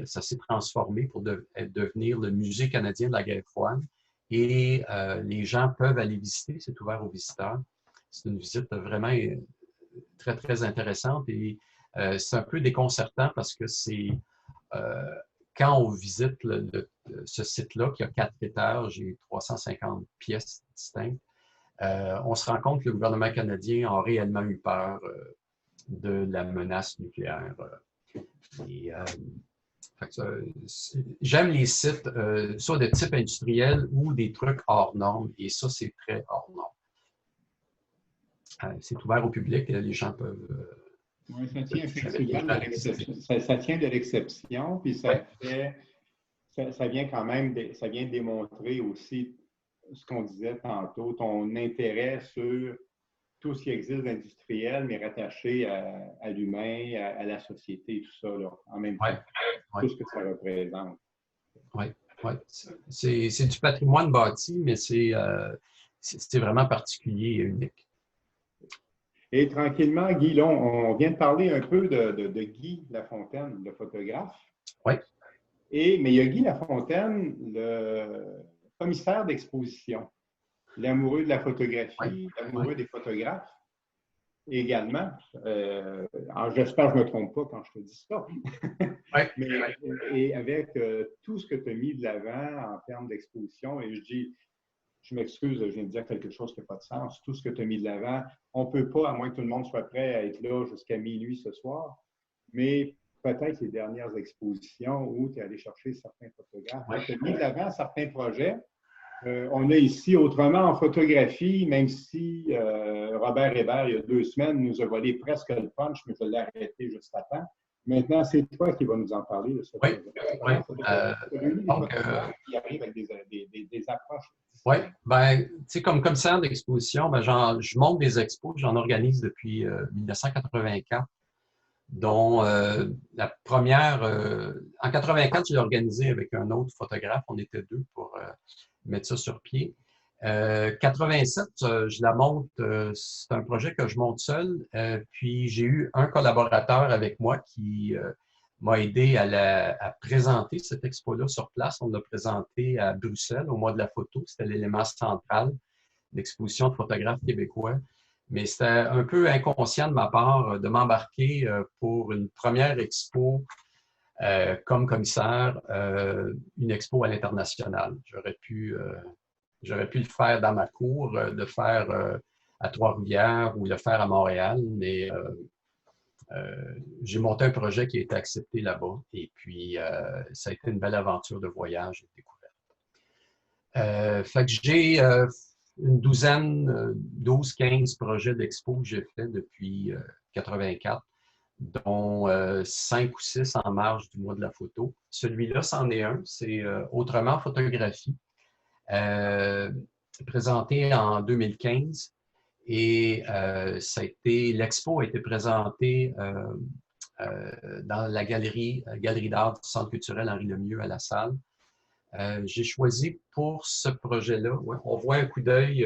ça s'est transformé pour devenir le Musée canadien de la guerre froide. Et les gens peuvent aller visiter, c'est ouvert aux visiteurs. C'est une visite vraiment très, très intéressante et c'est un peu déconcertant parce que c'est quand on visite ce site-là, qui a 4 étages et 350 pièces distinctes, on se rend compte que le gouvernement canadien a réellement eu peur de la menace nucléaire. J'aime les sites soit de type industriel ou des trucs hors normes, et ça, c'est très hors normes. C'est ouvert au public, les gens peuvent... Oui, ça tient effectivement de l'exception. Ça tient de l'exception, puis ça vient quand même, ça vient démontrer aussi ce qu'on disait tantôt, ton intérêt sur tout ce qui existe d'industriel, mais rattaché à l'humain, à la société, tout ça, là, en même temps, tout ce que ça représente. Oui, c'est du patrimoine bâti, mais c'est vraiment particulier et unique. Et tranquillement, Guy, là, on vient de parler un peu de Guy Lafontaine, le photographe. Oui. Mais il y a Guy Lafontaine, le commissaire d'exposition, l'amoureux de la photographie, l'amoureux des photographes également. Alors, j'espère que je ne me trompe pas quand je te dis ça. Et avec tout ce que tu as mis de l'avant en termes d'exposition, et je m'excuse, je viens de dire quelque chose qui n'a pas de sens. Tout ce que tu as mis de l'avant, on ne peut pas, à moins que tout le monde soit prêt à être là jusqu'à minuit ce soir, mais peut-être les dernières expositions où tu es allé chercher certains photographes. Tu as mis de l'avant certains projets. On a ici Autrement en photographie, même si Robert Hébert, il y a 2 semaines, nous a volé presque le punch, mais je l'ai arrêté juste à temps. Maintenant, c'est toi qui vas nous en parler de ce projet. Qui arrive avec des approches. Oui, bien, tu sais, comme commissaire d'exposition, je monte des expos, j'en organise depuis 1984, dont la première, en 1984, je l'ai organisée avec un autre photographe, on était 2 pour mettre ça sur pied. 87, je la monte, c'est un projet que je monte seul, puis j'ai eu un collaborateur avec moi qui m'a aidé à présenter cette expo-là sur place. On l'a présenté à Bruxelles au mois de la photo. C'était l'élément central d'exposition de photographes québécois. Mais c'était un peu inconscient de ma part de m'embarquer pour une première expo comme commissaire, une expo à l'international. J'aurais pu le faire dans ma cour, le faire à Trois-Rivières ou le faire à Montréal, mais j'ai monté un projet qui a été accepté là-bas. Et puis, ça a été une belle aventure de voyage et de découverte. Fait que j'ai une douzaine, 12, 15 projets d'expo que j'ai fait depuis 84, dont 5 ou 6 en marge du mois de la photo. Celui-là, c'en est un, c'est Autrement photographie, présenté en 2015. Et l'expo a été présentée dans la galerie d'art du Centre culturel Henri Lemieux à La Salle. J'ai choisi pour ce projet-là, ouais, on voit un coup d'œil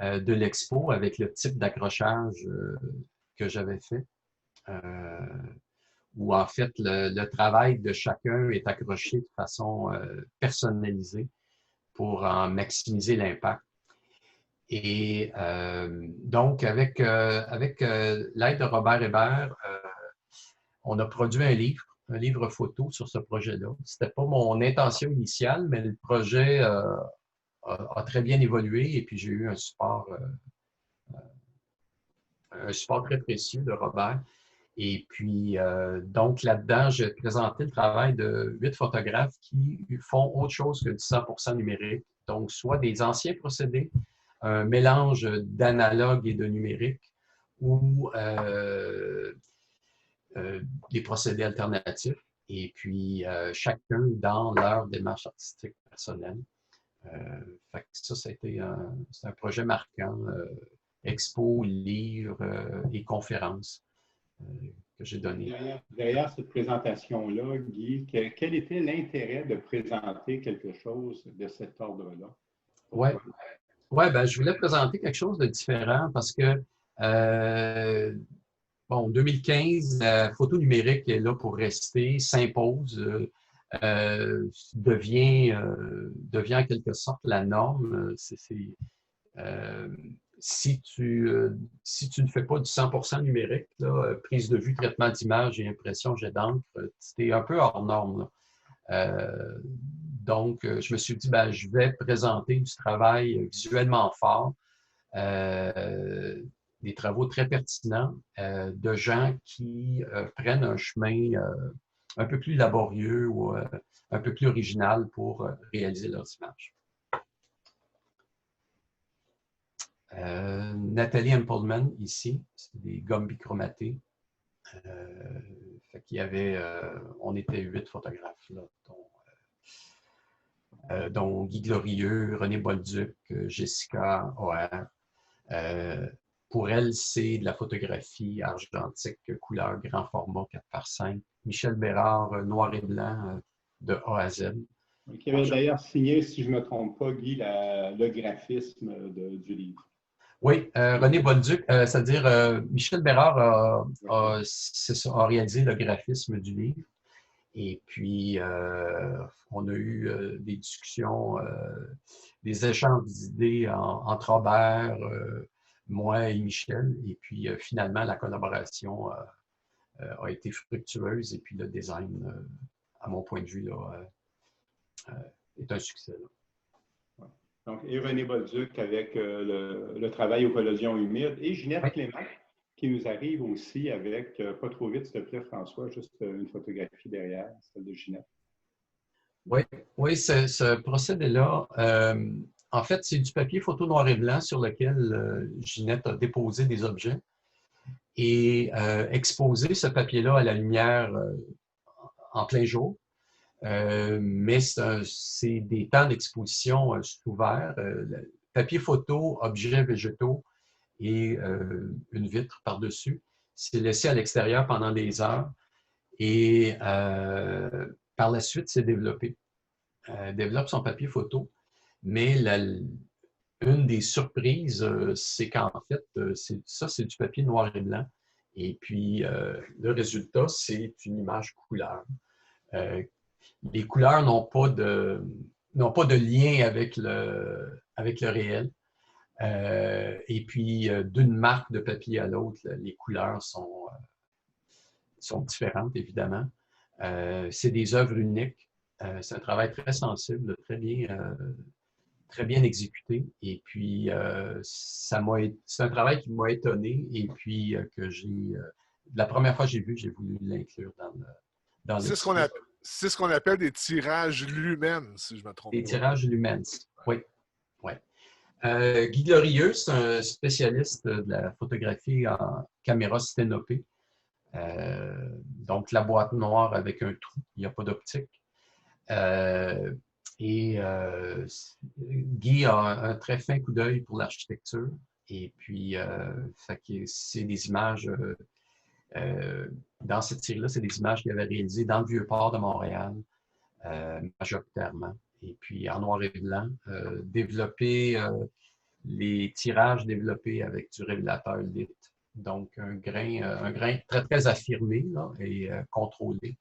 de l'expo avec le type d'accrochage que j'avais fait, où en fait le travail de chacun est accroché de façon personnalisée pour en maximiser l'impact. Et donc, avec l'aide de Robert Hébert, on a produit un livre photo sur ce projet-là. Ce n'était pas mon intention initiale, mais le projet a très bien évolué et puis j'ai eu un support très précieux de Robert. Et puis, donc là-dedans, j'ai présenté le travail de 8 photographes qui font autre chose que du 100% numérique. Donc, soit des anciens procédés, un mélange d'analogue et de numérique ou des procédés alternatifs. Et puis, chacun dans leur démarche artistique personnelle. Fait que ça a été un projet marquant. Expo, livres et conférences que j'ai données. Derrière cette présentation-là, Guy, quel était l'intérêt de présenter quelque chose de cet ordre-là? Oui, ben, je voulais présenter quelque chose de différent parce que, bon, 2015, la photo numérique est là pour rester, s'impose, devient en quelque sorte la norme. Si tu ne fais pas du 100% numérique, là, prise de vue, traitement d'image et impression jet d'encre, tu es un peu hors norme. Donc, je me suis dit, ben, je vais présenter du travail visuellement fort, des travaux très pertinents de gens qui prennent un chemin un peu plus laborieux ou un peu plus original pour réaliser leurs images. Nathalie Empelman, ici, c'est des gommes bichromatées. Fait qu'il y avait, on était 8 photographes, là, dont Guy Glorieux, René Bolduc, Jessica O'Hare. Pour elle, c'est de la photographie argentique, couleur grand format 4x5. Michel Bérard, noir et blanc, de A à Z. Qui avait d'ailleurs signé, si je ne me trompe pas, Guy, le graphisme du livre. Oui, René Bolduc, c'est-à-dire Michel Bérard a réalisé le graphisme du livre. Et puis, on a eu des discussions, des échanges d'idées entre Robert, moi et Michel. Et puis, finalement, la collaboration a été fructueuse. Et puis, le design, à mon point de vue, là, est un succès. Là. Donc, et René Bolduc avec le travail aux collisions humides et Ginette Clément qui nous arrive aussi avec, pas trop vite s'il te plaît François, juste une photographie derrière, celle de Ginette. Oui, ce procédé-là, en fait, c'est du papier photo noir et blanc sur lequel Ginette a déposé des objets et exposé ce papier-là à la lumière en plein jour. Mais c'est des temps d'exposition ouverts. Papier photo, objets végétaux et une vitre par-dessus. C'est laissé à l'extérieur pendant des heures et par la suite, c'est développé. Développe son papier photo, mais une des surprises, c'est qu'en fait, c'est du papier noir et blanc Et puis, le résultat, c'est une image couleur. Les couleurs n'ont pas de lien avec le réel. Et puis, d'une marque de papier à l'autre, les couleurs sont différentes, évidemment. C'est des œuvres uniques. C'est un travail très sensible, très bien exécuté. Et puis, c'est un travail qui m'a étonné et puis la première fois que j'ai vu, j'ai voulu l'inclure dans le C'est ce qu'on appelle des tirages lumens, si je me trompe pas. Des tirages lumens, oui. Guy Glorieux, c'est un spécialiste de la photographie en caméra sténopée. Donc, la boîte noire avec un trou, il n'y a pas d'optique. Guy a un très fin coup d'œil pour l'architecture. Et puis, c'est des images, dans cette série-là, c'est des images qu'il avait réalisées dans le Vieux-Port de Montréal, majoritairement. Et puis, en noir et blanc, les tirages développés avec du révélateur lit. Donc, un grain très, très affirmé là, et contrôlé.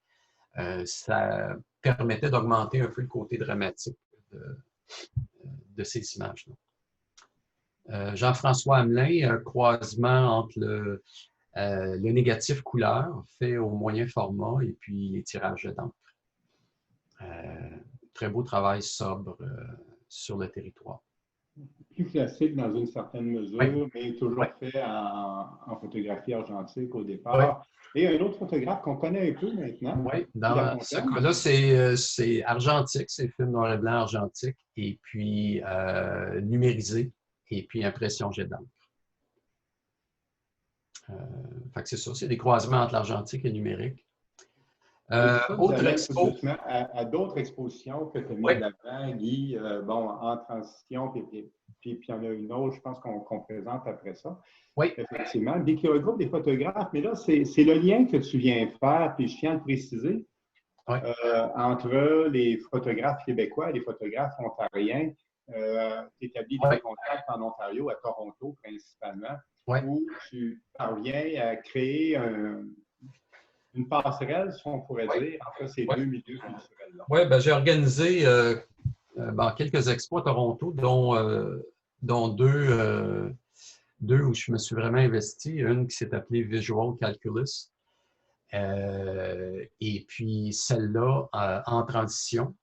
Ça permettait d'augmenter un peu le côté dramatique de ces images-là. Jean-François Hamelin, un croisement entre le négatif couleur fait au moyen format et puis les tirages d'encre. Très beau travail sobre sur le territoire. Plus classique dans une certaine mesure, oui. Mais toujours fait en photographie argentique au départ. Oui. Et un autre photographe qu'on connaît un peu maintenant. Oui, dans ce cas-là, c'est argentique, c'est film noir et blanc argentique, et puis numérisé, et puis impression jet d'encre. Fait que c'est ça, c'est des croisements entre l'argentique et le numérique. Autre expo. À d'autres expositions que tu as mis d'avant, Guy, en transition, puis il y en a une autre, je pense qu'on présente après ça. Oui. Effectivement. Dès qu'il regroupe des photographes, mais là, c'est le lien que tu viens faire, puis je tiens à le préciser, entre les photographes québécois et les photographes ontariens. Tu établis des contacts en Ontario, à Toronto principalement, où tu parviens à créer une passerelle, si on pourrait dire, entre ces deux milieux culturels-là. Oui, j'ai organisé quelques expos à Toronto, dont deux où je me suis vraiment investi. Une qui s'est appelée Visual Calculus. Et puis celle-là, en transition,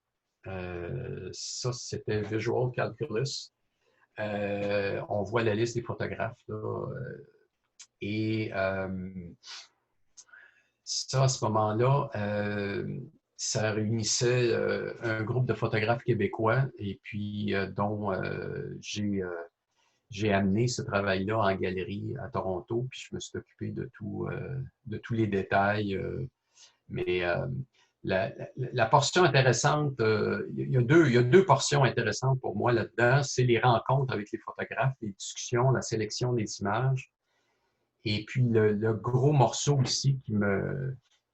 ça, c'était Visual Calculus. On voit la liste des photographes, là. Ça, à ce moment-là, ça réunissait un groupe de photographes québécois et puis dont j'ai amené ce travail-là en galerie à Toronto, puis je me suis occupé de tous les détails. Mais la portion intéressante, il y a deux portions intéressantes pour moi là-dedans. C'est les rencontres avec les photographes, les discussions, la sélection des images. Et puis, le gros morceau aussi qui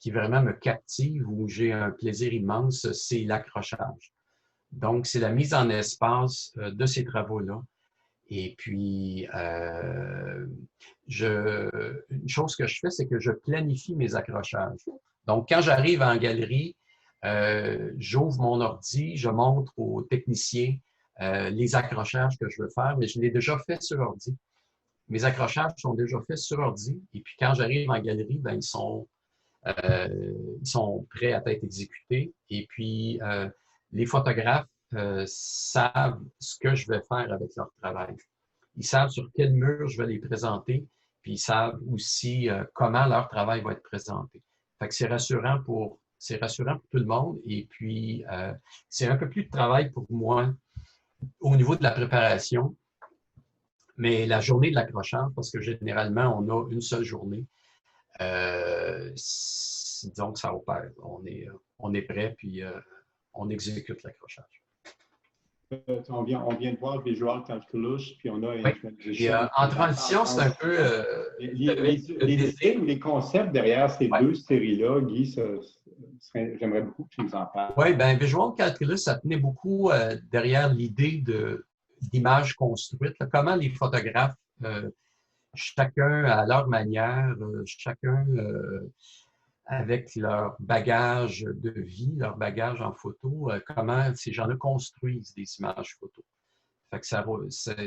vraiment me captive, où j'ai un plaisir immense, c'est l'accrochage. Donc, c'est la mise en espace de ces travaux-là. Et puis, une chose que je fais, c'est que je planifie mes accrochages. Donc, quand j'arrive en galerie, j'ouvre mon ordi, je montre aux techniciens les accrochages que je veux faire, mais je l'ai déjà fait sur ordi. Mes accrochages sont déjà faits sur ordi. Et puis, quand j'arrive en galerie, ils sont prêts à être exécutés. Et puis, les photographes savent ce que je vais faire avec leur travail. Ils savent sur quel mur je vais les présenter. Puis, ils savent aussi comment leur travail va être présenté. Fait que c'est rassurant pour tout le monde. Et puis, c'est un peu plus de travail pour moi au niveau de la préparation. Mais la journée de l'accrochage, parce que généralement, on a une seule journée, disons que ça opère. On est prêt, puis on exécute l'accrochage. On vient de voir Visual Calculus, puis on a... en transition, c'est un peu... les idées ou les concepts derrière ces deux séries-là, Guy, j'aimerais beaucoup que tu nous en parles. Oui, Visual Calculus, ça tenait beaucoup derrière l'idée d'images construites. Comment les photographes chacun à leur manière, chacun avec leur bagage de vie, leur bagage en photo, comment ces gens-là construisent des images photos. Fait que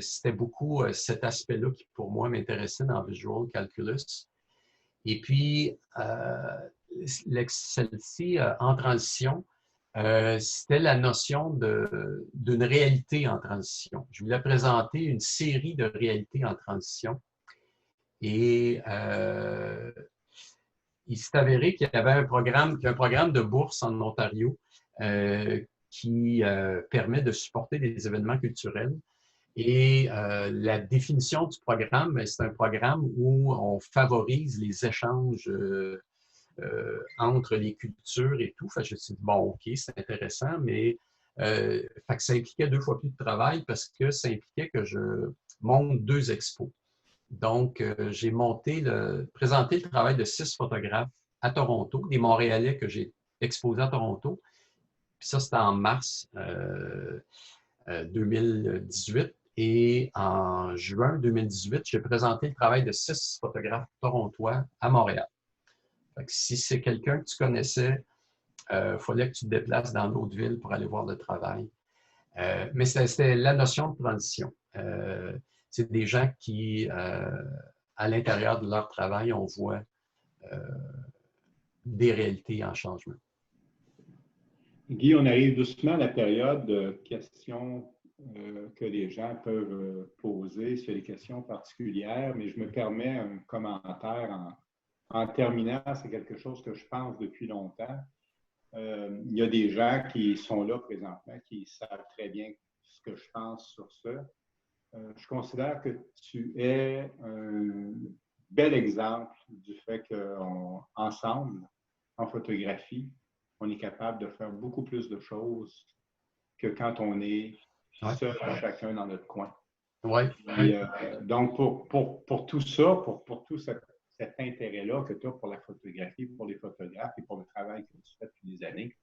c'était beaucoup cet aspect-là qui, pour moi, m'intéressait dans Visual Calculus. Et puis, celle-ci, en transition, c'était la notion d'une réalité en transition. Je voulais présenter une série de réalités en transition. Et il s'est avéré qu'il y avait un programme de bourse en Ontario qui permet de supporter des événements culturels. Et la définition du programme, c'est un programme où on favorise les échanges entre les cultures et tout. Fait que je me suis dit, bon, OK, c'est intéressant, mais fait que ça impliquait 2 fois plus de travail parce que ça impliquait que je monte 2 expos. Donc, j'ai présenté le travail de 6 photographes à Toronto, des Montréalais que j'ai exposés à Toronto. Puis ça, c'était en mars 2018. Et en juin 2018, j'ai présenté le travail de 6 photographes torontois à Montréal. Fait que si c'est quelqu'un que tu connaissais, il fallait que tu te déplaces dans d'autres villes pour aller voir le travail. Mais c'était la notion de transition. C'est des gens qui, à l'intérieur de leur travail, on voit des réalités en changement. Guy, on arrive doucement à la période de questions que les gens peuvent poser sur des questions particulières, mais je me permets un commentaire en terminant. C'est quelque chose que je pense depuis longtemps. Il y a des gens qui sont là présentement, qui savent très bien ce que je pense sur ça. Je considère que tu es un bel exemple du fait qu'ensemble, en photographie, on est capable de faire beaucoup plus de choses que quand on est seul, chacun dans notre coin. Ouais. Et, donc, pour tout ça, pour tout cet intérêt-là que tu as pour la photographie, pour les photographes et pour le travail que tu fais depuis des années,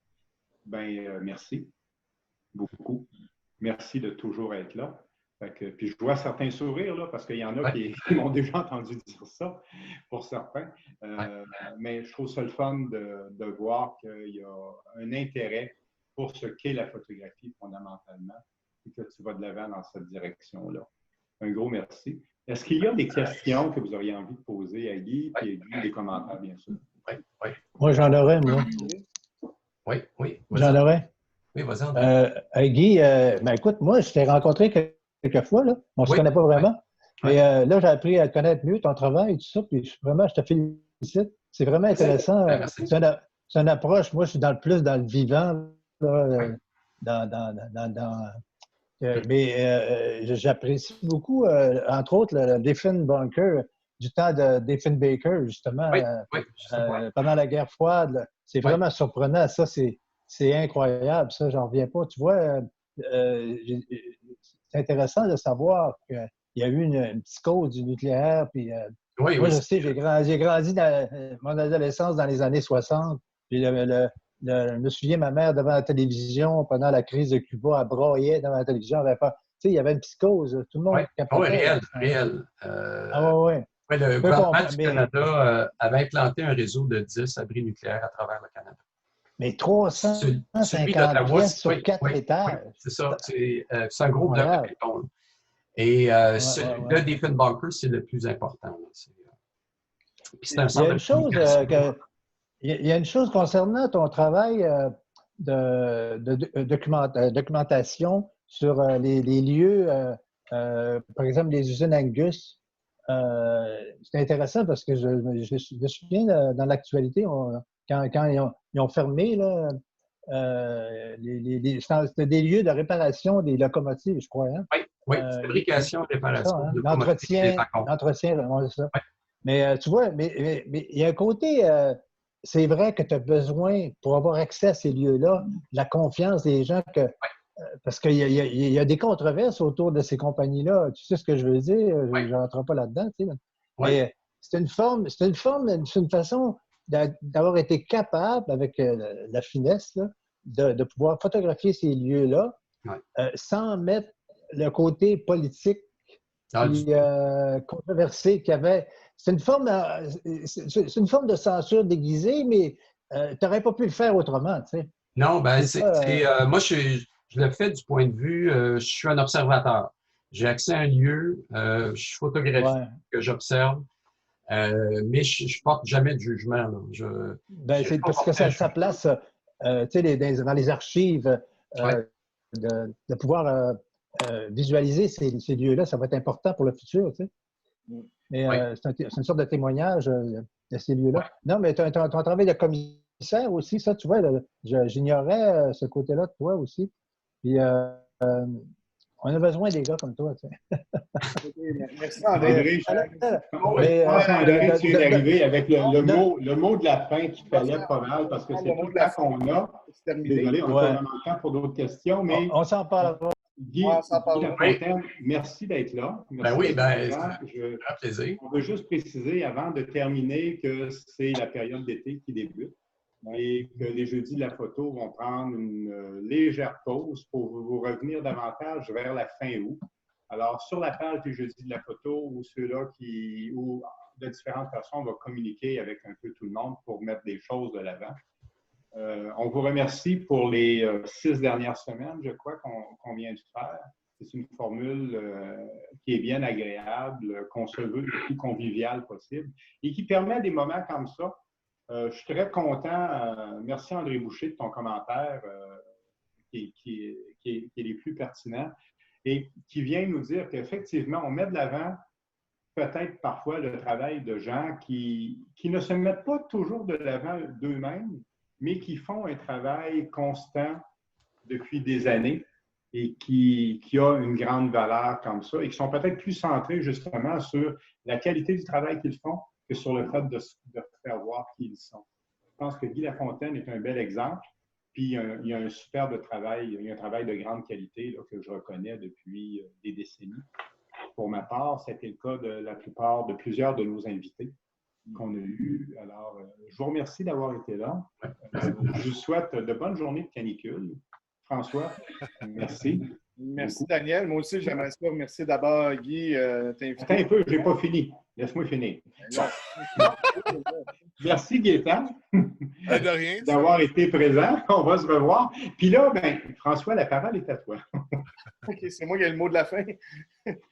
ben merci beaucoup. Merci de toujours être là. Puis je vois certains sourires, là, parce qu'il y en a qui m'ont déjà entendu dire ça, pour certains. Mais je trouve ça le fun de voir qu'il y a un intérêt pour ce qu'est la photographie fondamentalement et que tu vas de l'avant dans cette direction-là. Un gros merci. Est-ce qu'il y a des questions que vous auriez envie de poser à Guy et des commentaires, bien sûr? Oui. Moi, j'en aurais, moi. Oui. J'en aurais. Oui, vas-y. Guy, ben écoute, moi, je t'ai rencontré quelques fois, là. On ne se connaît pas vraiment. Mais là, j'ai appris à connaître mieux ton travail et tout ça. Puis vraiment, je te félicite. C'est vraiment intéressant. C'est une approche. Moi, je suis plus dans le vivant, là, mais j'apprécie beaucoup, entre autres, le Diefenbaker, du temps de Diefenbaker, justement, pendant la guerre froide. C'est vraiment surprenant. Ça, c'est incroyable. Ça, j'en reviens pas. Tu vois, c'est intéressant de savoir qu'il y a eu une psychose du nucléaire. Puis, moi, je sais, j'ai grandi dans mon adolescence dans les années 60. Puis je me souviens, ma mère devant la télévision pendant la crise de Cuba, elle broyait devant la télévision. Tu sais, il y avait une psychose. Tout le monde capotait. Réel. Le gouvernement du Canada avait implanté un réseau de 10 abris nucléaires à travers le Canada. Mais 350 pièces sur 4 étages. C'est ça. C'est un gros bloc de béton. Et le Diefenbaker, c'est le plus important. Il y a une chose concernant ton travail de documentation sur les lieux, par exemple les usines Angus. C'est intéressant parce que je me souviens dans l'actualité, quand ils ont fermé, là, c'était des lieux de réparation des locomotives, je crois. Hein? Oui, fabrication, réparation. L'entretien, c'est ça. Ouais. Mais tu vois, mais il y a un côté, c'est vrai que tu as besoin, pour avoir accès à ces lieux-là, la confiance des gens parce qu'il y a des controverses autour de ces compagnies-là. Tu sais ce que je veux dire? Je n'entre pas là-dedans. Tu sais. Mais c'est une façon d'avoir été capable, avec la finesse, là, de pouvoir photographier ces lieux-là sans mettre le côté politique puis controversé, qui avait... C'est une forme de censure déguisée, mais tu n'aurais pas pu le faire autrement, tu sais. Non, ben, moi, je le fais du point de vue, je suis un observateur. J'ai accès à un lieu, je photographie que j'observe, mais je ne porte jamais de jugement. Là. C'est parce que ça place, tu sais, dans les archives, de pouvoir visualiser ces lieux-là, ça va être important pour le futur, tu sais. Mais c'est une sorte de témoignage de ces lieux-là. Ouais. Non, mais ton travail de commissaire aussi, ça, tu vois, j'ignorais ce côté-là de toi aussi. Puis, on a besoin des gars comme toi, tu sais. Merci, André. André, tu es arrivé avec le mot de la fin qui fallait pas mal, parce que c'est tout le temps qu'on a. Désolé, on n'a pas vraiment le temps pour d'autres questions, mais... On s'en parlera. Guy Lafontaine, merci d'être là. Merci c'est un plaisir. On veut juste préciser avant de terminer que c'est la période d'été qui débute et que les jeudis de la photo vont prendre une légère pause pour vous revenir davantage vers la fin août. Alors, sur la page des jeudis de la photo ou ceux-là où de différentes façons, on va communiquer avec un peu tout le monde pour mettre des choses de l'avant. On vous remercie pour les 6 dernières semaines, je crois, qu'on vient de faire. C'est une formule qui est bien agréable, qu'on se veut le plus convivial possible et qui permet des moments comme ça. Je suis très content. Merci André Boucher de ton commentaire qui est les plus pertinents et qui vient nous dire qu'effectivement, on met de l'avant peut-être parfois le travail de gens qui ne se mettent pas toujours de l'avant d'eux-mêmes, mais qui font un travail constant depuis des années et qui a une grande valeur comme ça et qui sont peut-être plus centrés justement sur la qualité du travail qu'ils font que sur le fait de faire voir qui ils sont. Je pense que Guy Lafontaine est un bel exemple, puis il y a un superbe travail, il y a un travail de grande qualité là, que je reconnais depuis des décennies. Pour ma part, c'était le cas de plusieurs de nos invités qu'on a eu. Alors, je vous remercie d'avoir été là. Je vous souhaite de bonnes journées de canicule. François, merci. Merci, beaucoup. Daniel. Moi aussi, j'aimerais ça remercier d'abord Guy. Attends un peu, je n'ai pas fini. Laisse-moi finir. Merci, Gaétan. De rien. D'avoir été présent. On va se revoir. Puis là, François, la parole est à toi. OK, c'est moi qui ai le mot de la fin.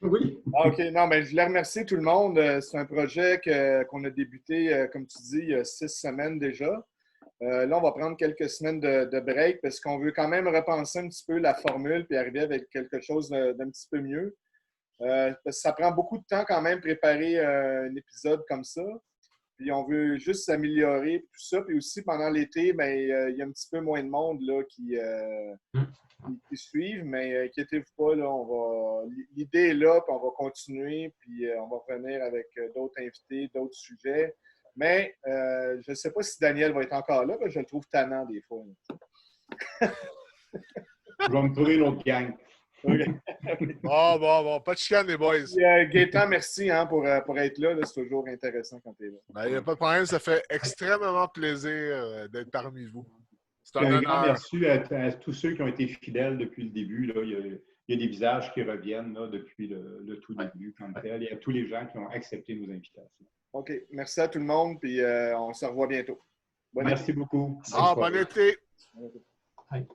Oui. OK, non, mais je voulais remercier tout le monde. C'est un projet qu'on a débuté, comme tu dis, il y a 6 semaines déjà. Là, on va prendre quelques semaines de break parce qu'on veut quand même repenser un petit peu la formule puis arriver avec quelque chose d'un petit peu mieux. Parce que ça prend beaucoup de temps quand même préparer un épisode comme ça. Puis on veut juste s'améliorer tout ça. Puis aussi, pendant l'été, il y a un petit peu moins de monde là, qui suivent. Mais inquiétez-vous pas, là, l'idée est là, puis on va continuer. Puis on va revenir avec d'autres invités, d'autres sujets. Mais je ne sais pas si Daniel va être encore là, parce que je le trouve tannant des fois. Je vais me trouver une autre gang. Okay. Bon. Pas de chicane, les boys. Gaétan, merci pour être là. C'est toujours intéressant quand tu es là. Il n'y a pas de problème. Ça fait extrêmement plaisir d'être parmi vous. C'est un grand merci à tous ceux qui ont été fidèles depuis le début. Là. Il y a des visages qui reviennent là, depuis le tout début, comme tel, et à tous les gens qui ont accepté nos invitations. OK. Merci à tout le monde, puis on se revoit bientôt. Merci beaucoup. Bon été. Bon été.